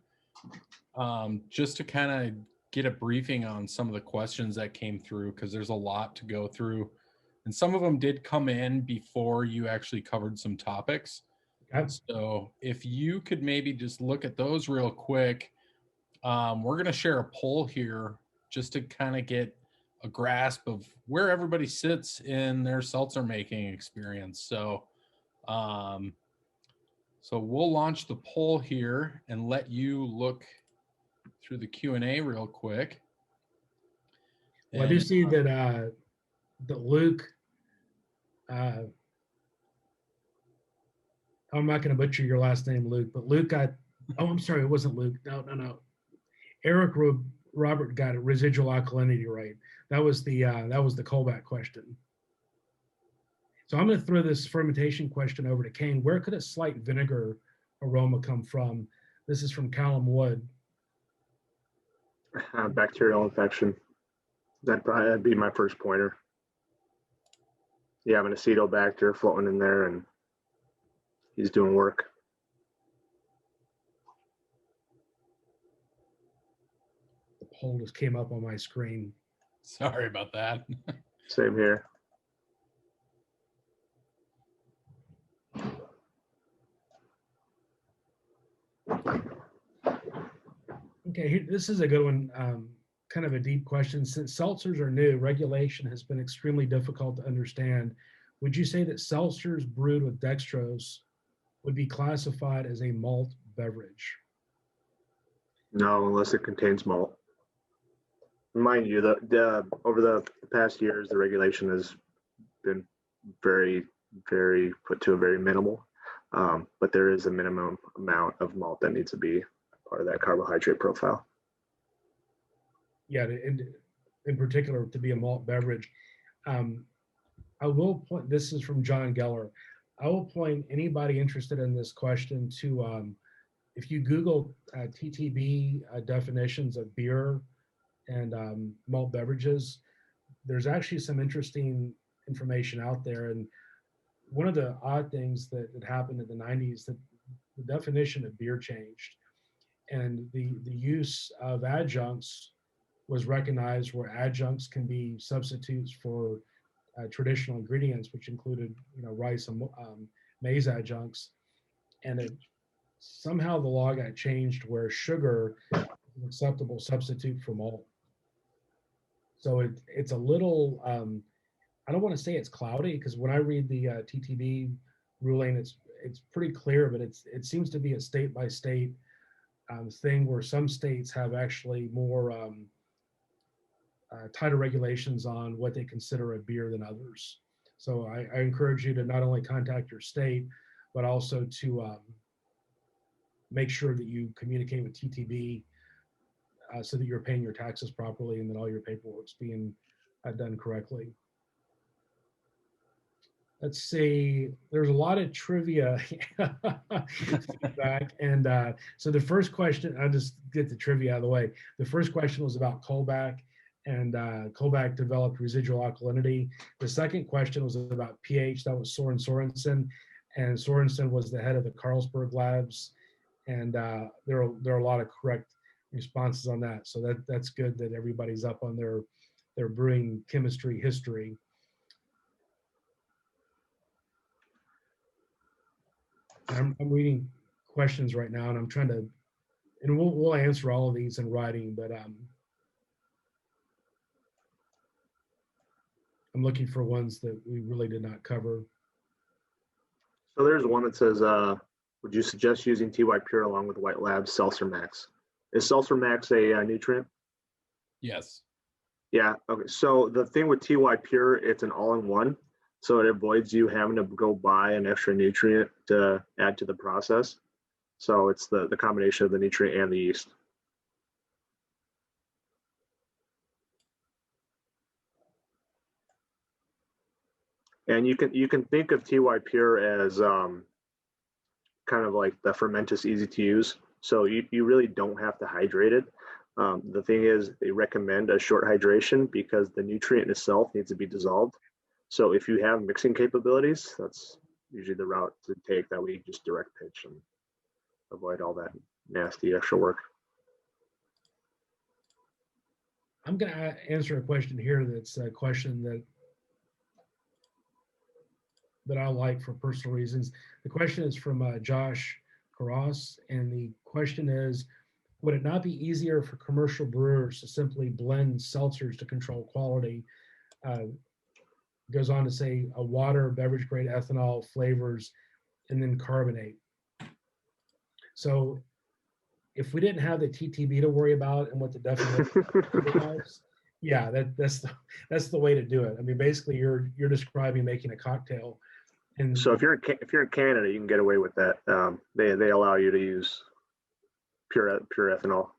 Speaker 1: just to kind of get a briefing on some of the questions that came through, because there's a lot to go through. And some of them did come in before you actually covered some topics.
Speaker 2: Okay.
Speaker 1: So if you could maybe just look at those real quick. We're going to share a poll here just to kind of get a grasp of where everybody sits in their seltzer making experience. So we'll launch the poll here and let you look through the Q&A real quick.
Speaker 2: Well, I do see that Luke, I'm not going to butcher your last name, Luke, but Luke got, I'm sorry, it wasn't Luke. No. Eric Robert got a residual alkalinity right. That was the callback question. So I'm going to throw this fermentation question over to Kane. Where could a slight vinegar aroma come from? This is from Callum Wood.
Speaker 3: Bacterial infection. That'd be my first pointer. You have an acetobacter floating in there, and he's doing work.
Speaker 2: The poll just came up on my screen.
Speaker 1: Sorry about that.
Speaker 3: Same here.
Speaker 2: Okay, this is a good one. Kind of a deep question. Since seltzers are new, regulation has been extremely difficult to understand. Would you say that seltzers brewed with dextrose would be classified as a malt beverage?
Speaker 3: No, unless it contains malt. Mind you, the over the past years, the regulation has been very, very put to a very minimal. But there is a minimum amount of malt that needs to be part of that carbohydrate profile.
Speaker 2: Yeah, in particular to be a malt beverage. I will point, this is from John Geller. I will point anybody interested in this question to, if you Google TTB definitions of beer and malt beverages, there's actually some interesting information out there. And one of the odd things that happened in the 90s, that the definition of beer changed. And the use of adjuncts was recognized, where adjuncts can be substitutes for traditional ingredients, which included, rice and maize adjuncts. And somehow the law got changed where sugar is an acceptable substitute for malt. So it's a little, I don't want to say it's cloudy, because when I read the TTB ruling, it's pretty clear, but it seems to be a state by state thing, where some states have actually more tighter regulations on what they consider a beer than others. So I encourage you to not only contact your state, but also to make sure that you communicate with TTB so that you're paying your taxes properly and that all your paperwork's being done correctly. Let's see, there's a lot of trivia feedback. And so the first question, I'll just get the trivia out of the way. The first question was about Kolbach, and Kolbach developed residual alkalinity. The second question was about pH. That was Soren Sorensen, and Sorensen was the head of the Carlsberg labs. And there are a lot of correct responses on that. So that's good that everybody's up on their brewing chemistry history. I'm reading questions right now, and I'm trying to, and we'll answer all of these in writing, but I'm looking for ones that we really did not cover.
Speaker 3: So there's one that says, would you suggest using TY Pure along with White Labs Seltzer Max? Is Seltzer Max a nutrient?
Speaker 1: Yes.
Speaker 3: Yeah. Okay. So the thing with TY Pure, it's an all-in-one. So it avoids you having to go buy an extra nutrient to add to the process. So it's the combination of the nutrient and the yeast. And you can think of TY Pure as kind of like the fermentous easy to use. So you really don't have to hydrate it. The thing is, they recommend a short hydration because the nutrient itself needs to be dissolved. So if you have mixing capabilities, that's usually the route to take, that we just direct pitch and avoid all that nasty extra work.
Speaker 2: I'm going to answer a question here that's a question that I like for personal reasons. The question is from Josh Karas, and the question is, would it not be easier for commercial brewers to simply blend seltzers to control quality? Goes on to say a water, beverage grade ethanol, flavors, and then carbonate. So if we didn't have the TTB to worry about and what the definition was, yeah, that's the way to do it. I mean, basically you're describing making a cocktail. And
Speaker 3: so if you're in Canada, you can get away with that. They allow you to use pure ethanol.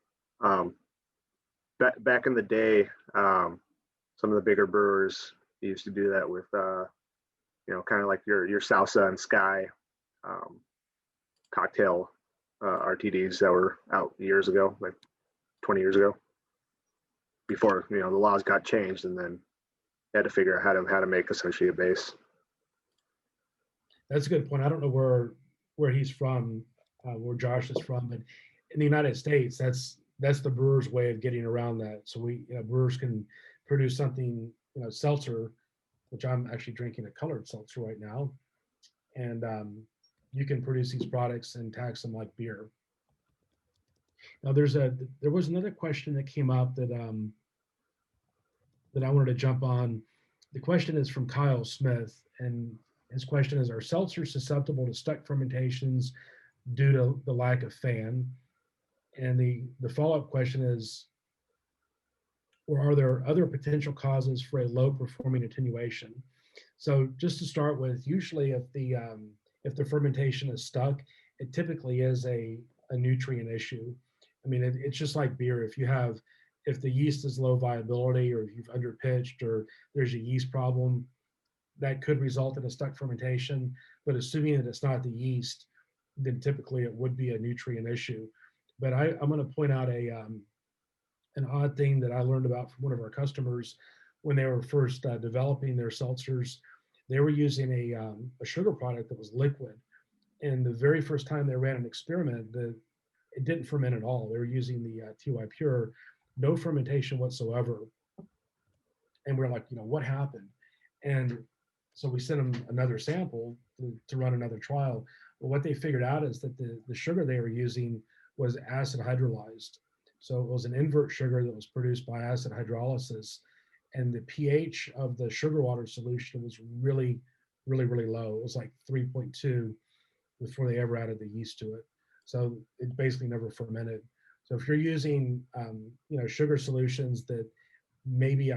Speaker 3: Back in the day, some of the bigger brewers used to do that with kind of like your salsa and sky cocktail RTDs that were out years ago, like 20 years ago, before the laws got changed, and then they had to figure out how to make essentially a base.
Speaker 2: That's a good point. I don't know where he's from, where Josh is from, but in the United States, that's that's the brewer's way of getting around that. So brewers can produce something, seltzer, which I'm actually drinking a colored seltzer right now, and you can produce these products and tax them like beer. Now, there was another question that came up that I wanted to jump on. The question is from Kyle Smith, and his question is: Are seltzers susceptible to stuck fermentations due to the lack of fan? And the follow-up question is, or are there other potential causes for a low performing attenuation? So just to start with, usually if the fermentation is stuck, it typically is a nutrient issue. I mean, it's just like beer. If the yeast is low viability, or if you've underpitched, or there's a yeast problem, that could result in a stuck fermentation. But assuming that it's not the yeast, then typically it would be a nutrient issue. But I'm going to point out an odd thing that I learned about from one of our customers when they were first developing their seltzers. They were using a sugar product that was liquid. And the very first time they ran an experiment, it didn't ferment at all. They were using the TY Pure, no fermentation whatsoever. And we're like, what happened? And so we sent them another sample to run another trial. Well, what they figured out is that the sugar they were using was acid hydrolyzed. So it was an invert sugar that was produced by acid hydrolysis. And the pH of the sugar water solution was really, really, really low. It was like 3.2 before they ever added the yeast to it. So it basically never fermented. So if you're using, sugar solutions that maybe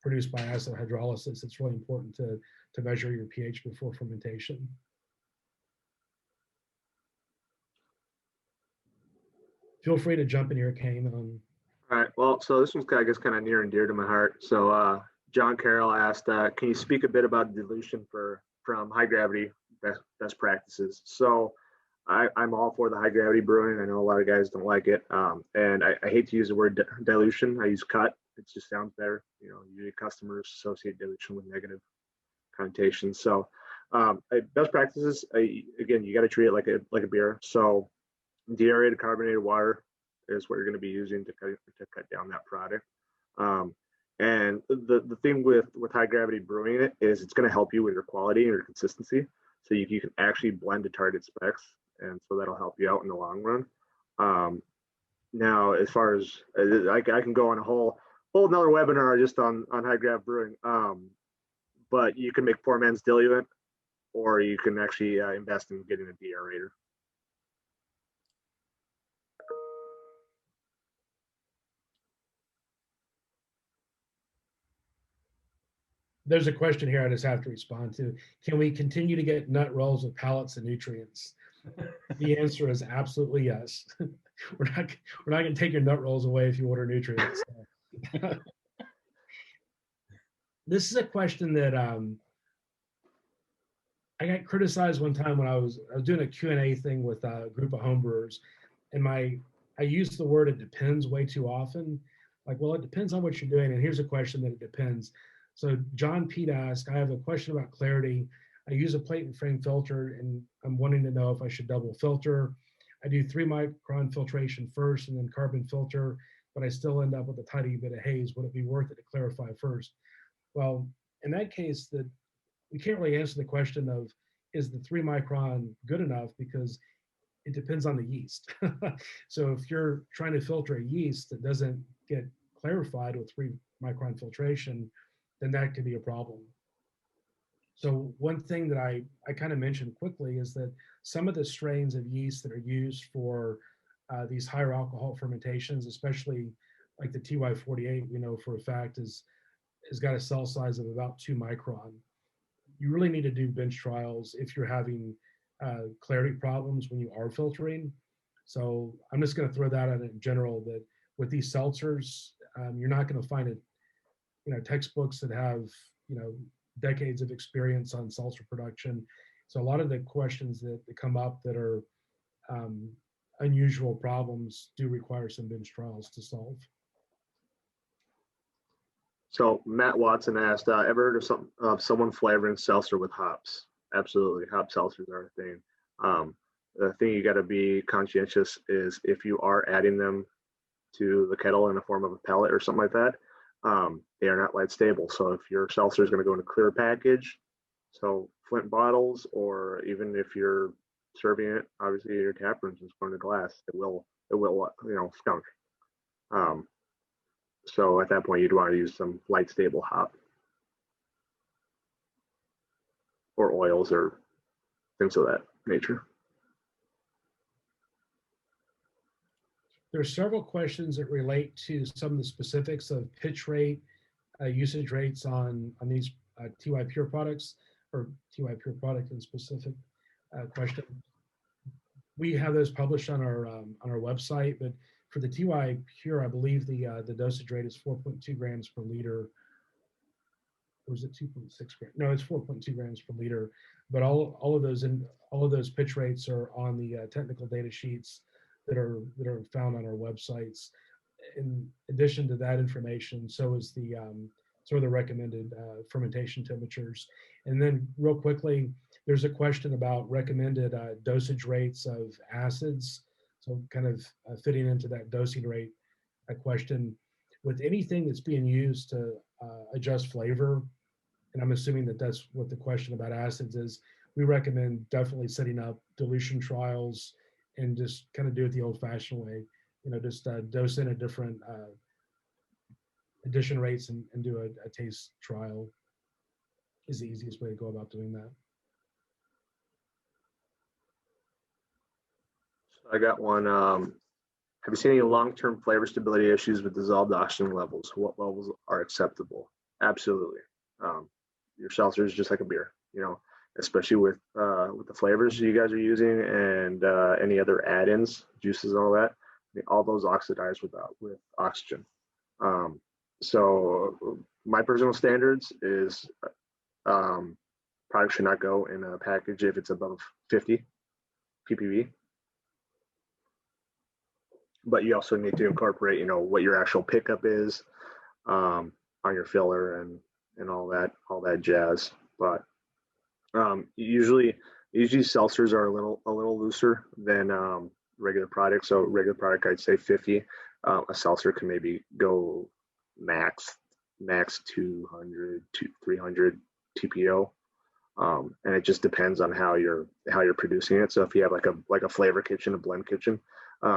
Speaker 2: produced by acid hydrolysis, it's really important to measure your pH before fermentation. Feel free to jump in here, Kane.
Speaker 3: All right. Well, so this one's, I guess, kind of near and dear to my heart. So John Carroll asked, can you speak a bit about dilution from high gravity best practices? So I'm all for the high gravity brewing. I know a lot of guys don't like it. And I hate to use the word dilution. I use cut. It just sounds better. Usually customers associate dilution with negative connotations. So best practices, again, you got to treat it like a beer. So deaerated carbonated water is what you're going to be using to cut down that product. And the thing with high gravity brewing it is it's going to help you with your quality and your consistency. So you can actually blend to target specs, and so that'll help you out in the long run. Now, as far as I can go on a whole another webinar just on high grav brewing, but you can make poor man's diluent, or you can actually invest in getting a deaerator.
Speaker 2: There's a question here I just have to respond to. Can we continue to get nut rolls with pallets and nutrients? The answer is absolutely yes. We're not going to take your nut rolls away if you order nutrients. This is a question that I got criticized one time when I was doing a Q&A thing with a group of homebrewers, and I used the word "it depends" way too often. Like, well, it depends on what you're doing. And here's a question that it depends. So John Pete asked, I have a question about clarity. I use a plate and frame filter, and I'm wanting to know if I should double filter. I do 3 micron filtration first and then carbon filter, but I still end up with a tiny bit of haze. Would it be worth it to clarify first? Well, in that case, we can't really answer the question of, is the 3 micron good enough, because it depends on the yeast. So if you're trying to filter a yeast that doesn't get clarified with 3 micron filtration, then that could be a problem. So one thing that I kind of mentioned quickly is that some of the strains of yeast that are used for these higher alcohol fermentations, especially like the TY48, we know for a fact has got a cell size of about 2 micron. You really need to do bench trials if you're having clarity problems when you are filtering. So I'm just going to throw that out in general, that with these seltzers, you're not going to find it, textbooks that have, decades of experience on seltzer production. So a lot of the questions that come up that are unusual problems do require some bench trials to solve.
Speaker 3: So Matt Watson asked, ever heard of someone flavoring seltzer with hops? Absolutely, hop seltzers are a thing. The thing you got to be conscientious is if you are adding them to the kettle in the form of a pellet or something like that, they are not light stable. So if your seltzer is going to go in a clear package, so flint bottles, or even if you're serving it, obviously your tap rooms is going to glass, it will skunk. Um, so at that point, you'd want to use some light stable hop or oils or things of that nature.
Speaker 2: There are several questions that relate to some of the specifics of pitch rate, usage rates on these TY Pure products, or TY Pure product in specific question. We have those published on our website, but for the TY Pure, I believe the dosage rate is 4.2 grams per liter. Or is it 2.6 grams? No, it's 4.2 grams per liter. But all of those pitch rates are on the technical data sheets that are found on our websites. In addition to that information, so is the recommended fermentation temperatures. And then real quickly, there's a question about recommended dosage rates of acids. So kind of fitting into that dosing rate question. With anything that's being used to adjust flavor, and I'm assuming that that's what the question about acids is, we recommend definitely setting up dilution trials and just kind of do it the old-fashioned way. Just dose in at different addition rates and do a taste trial is the easiest way to go about doing that.
Speaker 3: So I got one. Have you seen any long-term flavor stability issues with dissolved oxygen levels? What levels are acceptable? Absolutely. Your seltzer is just like a beer, especially with the flavors you guys are using and any other add-ins, juices, and all that. All those oxidize with oxygen. So my personal standards is product should not go in a package if it's above 50 ppb. But you also need to incorporate, what your actual pickup is on your filler and all that jazz. But usually seltzers are a little looser than regular products. So regular product, I'd say 50. A seltzer can maybe go max 200 to 300 TPO. And it just depends on how you're producing it. So if you have like a flavor kitchen, a blend kitchen,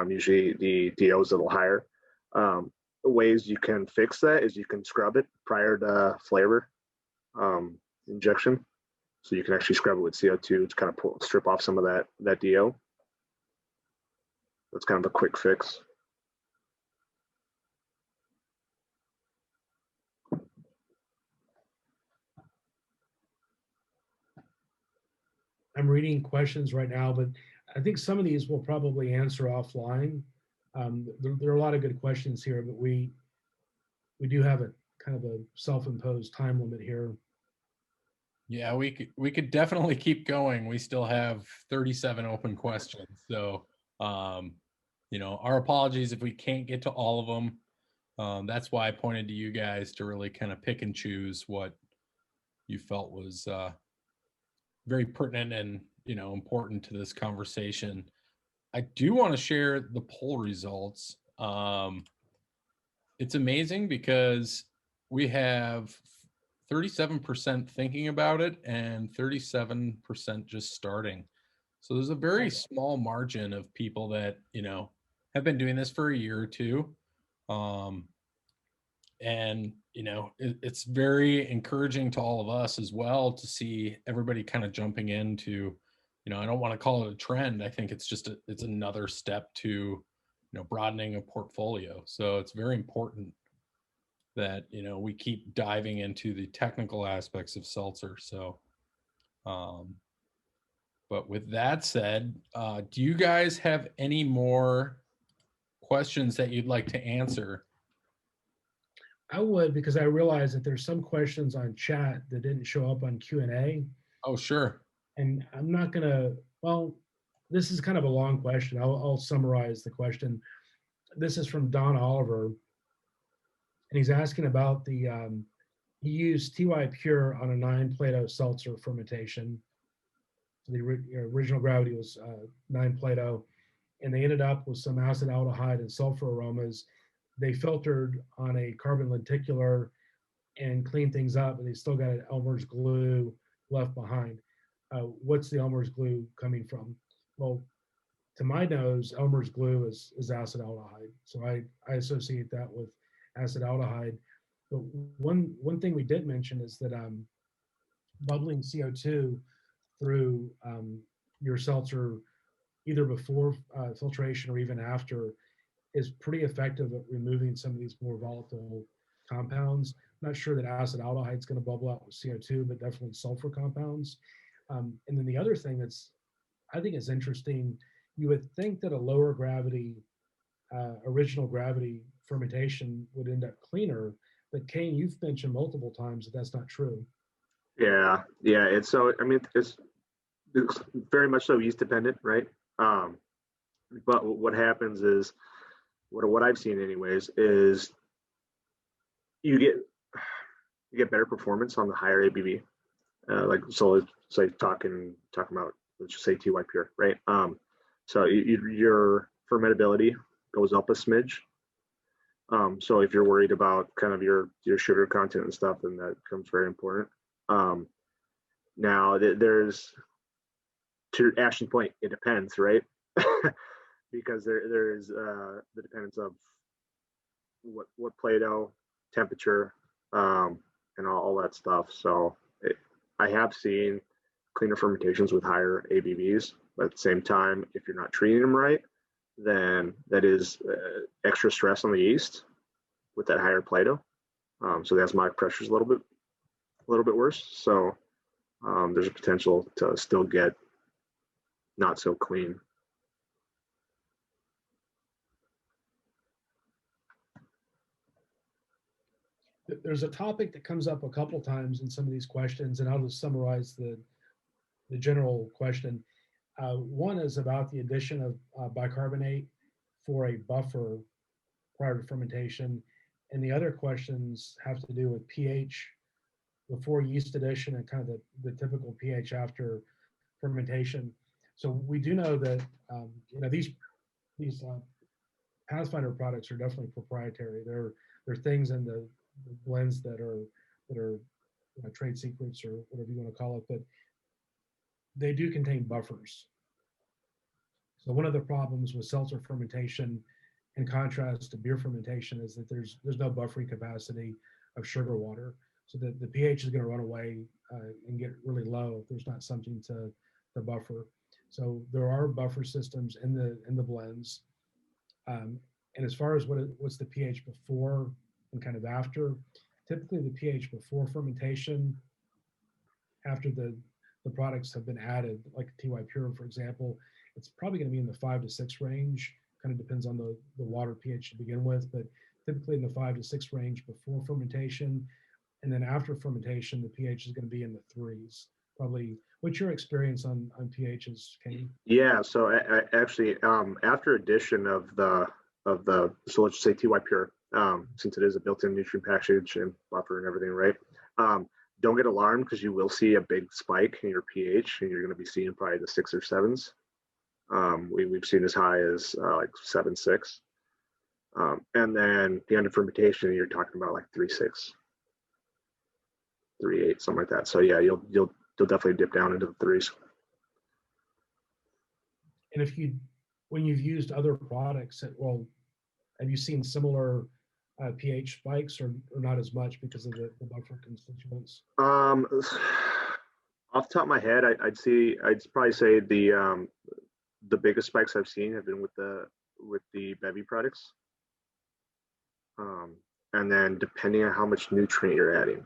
Speaker 3: usually the DO is a little higher. Ways you can fix that is you can scrub it prior to flavor injection. So you can actually scrub it with CO2 to kind of strip off some of that DO. That's kind of a quick fix.
Speaker 2: I'm reading questions right now, but I think some of these we'll probably answer offline. There are a lot of good questions here, but we do have a kind of a self-imposed time limit here.
Speaker 1: Yeah, we could definitely keep going. We still have 37 open questions. So, our apologies if we can't get to all of them. That's why I pointed to you guys to really kind of pick and choose what you felt was very pertinent and, important to this conversation. I do want to share the poll results. It's amazing because we have 37% thinking about it and 37% just starting. So there's a very small margin of people that, have been doing this for a year or two. And, it's very encouraging to all of us as well to see everybody kind of jumping into, I don't want to call it a trend. I think it's just it's another step to, broadening a portfolio. So it's very important that, we keep diving into the technical aspects of seltzer. So, but with that said, do you guys have any more questions that you'd like to answer?
Speaker 2: I would, because I realize that there's some questions on chat that didn't show up on Q&A.
Speaker 1: Oh, sure.
Speaker 2: And I'm not gonna, well, this is kind of a long question. I'll summarize the question. This is from Don Oliver, and he's asking about he used TY Pure on a 9 Plato seltzer fermentation. So the original gravity was 9 Plato, and they ended up with some acid aldehyde and sulfur aromas they filtered on a carbon lenticular and cleaned things up, and they still got an Elmer's glue left behind. What's the Elmer's glue coming from? Well, to my nose, Elmer's glue is acetaldehyde. So I associate that with acetaldehyde. But one thing we did mention is that bubbling CO2 through your seltzer, either before filtration or even after, is pretty effective at removing some of these more volatile compounds. I'm not sure that acetaldehyde is going to bubble out with CO2, but definitely sulfur compounds. And then the other thing that's I think is interesting, you would think that a lower gravity, original gravity fermentation would end up cleaner, but Kane, you've mentioned multiple times that that's not true.
Speaker 3: Yeah. It's so, I mean, it's very much so yeast dependent, right? Um, but what happens is, what I've seen anyways, is you get better performance on the higher ABV. Like, so let's say talking about, let's just say TY pure, right? So your fermentability goes up a smidge. So if you're worried about kind of your sugar content and stuff, then that becomes very important. Now there's, to Ashton's point, it depends, right? Because there is the dependence of what Play-Doh, temperature, and all that stuff. So I have seen cleaner fermentations with higher ABVs, but at the same time, if you're not treating them right, then that is extra stress on the yeast with that higher Play-Doh. So the osmotic pressure is a little bit worse. So there's a potential to still get not so clean.
Speaker 2: There's a topic that comes up a couple times in some of these questions, and I'll just summarize the general question. One is about the addition of bicarbonate for a buffer prior to fermentation, and the other questions have to do with pH before yeast addition and kind of the typical pH after fermentation. So we do know that these Pathfinder products are definitely proprietary. They're things in the blends that are trade secrets or whatever you want to call it, but they do contain buffers. So one of the problems with seltzer fermentation, in contrast to beer fermentation, is that there's no buffering capacity of sugar water. So the pH is going to run away and get really low if there's not something to buffer. So there are buffer systems in the blends. And as far as what's the pH before and kind of after, typically the pH before fermentation, after the products have been added, like TY Pure, for example, it's probably going to be in the 5 to 6 range. Kind of depends on the water pH to begin with, but typically in the 5 to 6 range before fermentation. And then after fermentation, the pH is going to be in the 3s. Probably. What's your experience on pHs, Kane?
Speaker 3: Yeah, so actually, after addition of the so let's just say TY Pure, since it is a built-in nutrient package and buffer and everything, right? Don't get alarmed, because you will see a big spike in your pH, and you're going to be seeing probably the 6 or 7s. We've seen as high as like 7.6, and then the end of fermentation, you're talking about like 3.6, 3.8, something like that. So yeah, you'll definitely dip down into the 3s.
Speaker 2: And when you've used other products, have you seen similar pH spikes, or not as much because of the buffer constituents?
Speaker 3: Off the top of my head, I'd probably say the biggest spikes I've seen have been with the bevy products, and then depending on how much nutrient you're adding,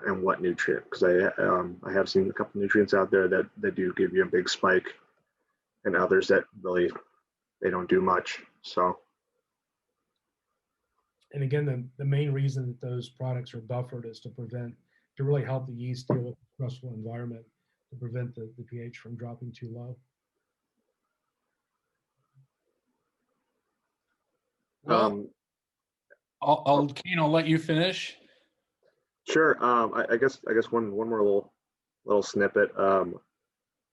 Speaker 3: and what nutrient, because I have seen a couple nutrients out there that do give you a big spike, and others that really they don't do much. So.
Speaker 2: And again, the main reason that those products are buffered is to really help the yeast deal with the stressful environment, to prevent the pH from dropping too low.
Speaker 1: Well, I'll let you finish.
Speaker 3: Sure. I guess one more little snippet.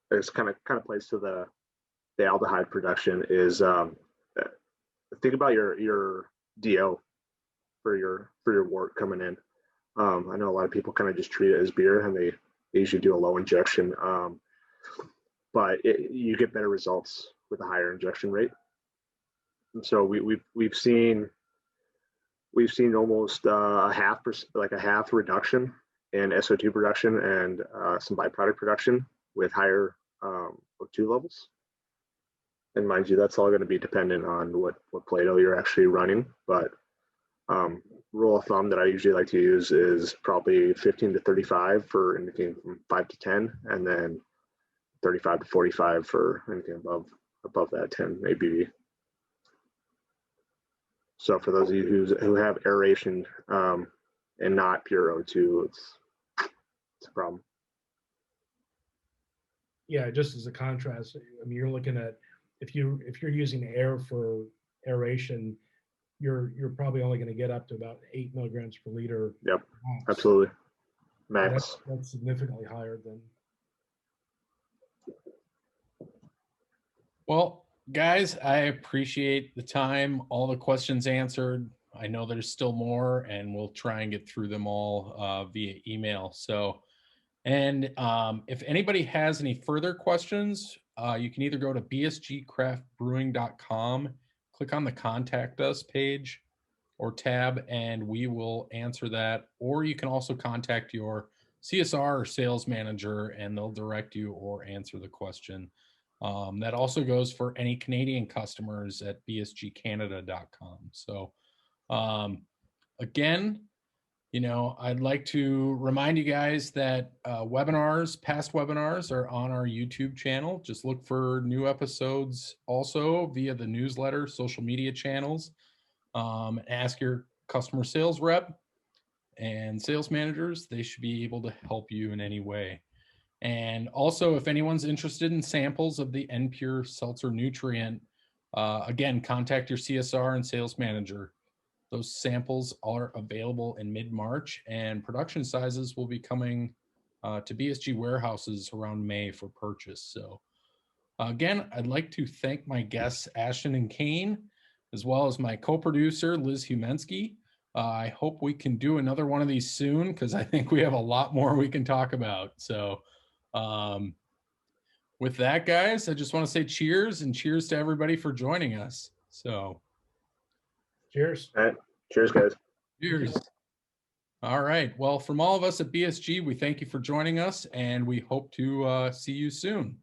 Speaker 3: It's kind of plays to the aldehyde production is, think about your DO for your wort coming in. I know a lot of people kind of just treat it as beer, and they usually do a low injection, but you get better results with a higher injection rate. And so we've seen almost a half reduction in SO2 production and some byproduct production with higher O2 levels. And mind you, that's all going to be dependent on what Plato you're actually running. But rule of thumb that I usually like to use is probably 15 to 35 for anything from 5 to 10, and then 35 to 45 for anything above that 10 ABV. So for those of you who have aeration and not pure O2, it's a problem.
Speaker 2: Yeah, just as a contrast, I mean, you're looking at if you're using air for aeration, you're probably only going to get up to about 8 milligrams per liter.
Speaker 3: Yep,
Speaker 2: max.
Speaker 3: absolutely, max.
Speaker 2: That's significantly higher than.
Speaker 1: Well, guys, I appreciate the time, all the questions answered. I know there's still more, and we'll try and get through them all via email. So, and if anybody has any further questions, you can either go to bsgcraftbrewing.com, click on the Contact Us page or tab, and we will answer that. Or you can also contact your CSR or sales manager, and they'll direct you or answer the question. That also goes for any Canadian customers at bsgcanada.com. So again, I'd like to remind you guys that past webinars are on our YouTube channel. Just look for new episodes also via the newsletter, social media channels. Ask your customer sales rep and sales managers. They should be able to help you in any way. And also, if anyone's interested in samples of the N-Pure Seltzer nutrient, again, contact your CSR and sales manager. Those samples are available in mid-March, and production sizes will be coming to BSG warehouses around May for purchase. So again, I'd like to thank my guests, Ashton and Kane, as well as my co-producer, Liz Humensky. I hope we can do another one of these soon, because I think we have a lot more we can talk about. So with that, guys, I just want to say cheers, and cheers to everybody for joining us. So
Speaker 2: Cheers.
Speaker 3: All right. Cheers, guys.
Speaker 1: cheers. All right. Well, from all of us at BSG, we thank you for joining us, and we hope to see you soon.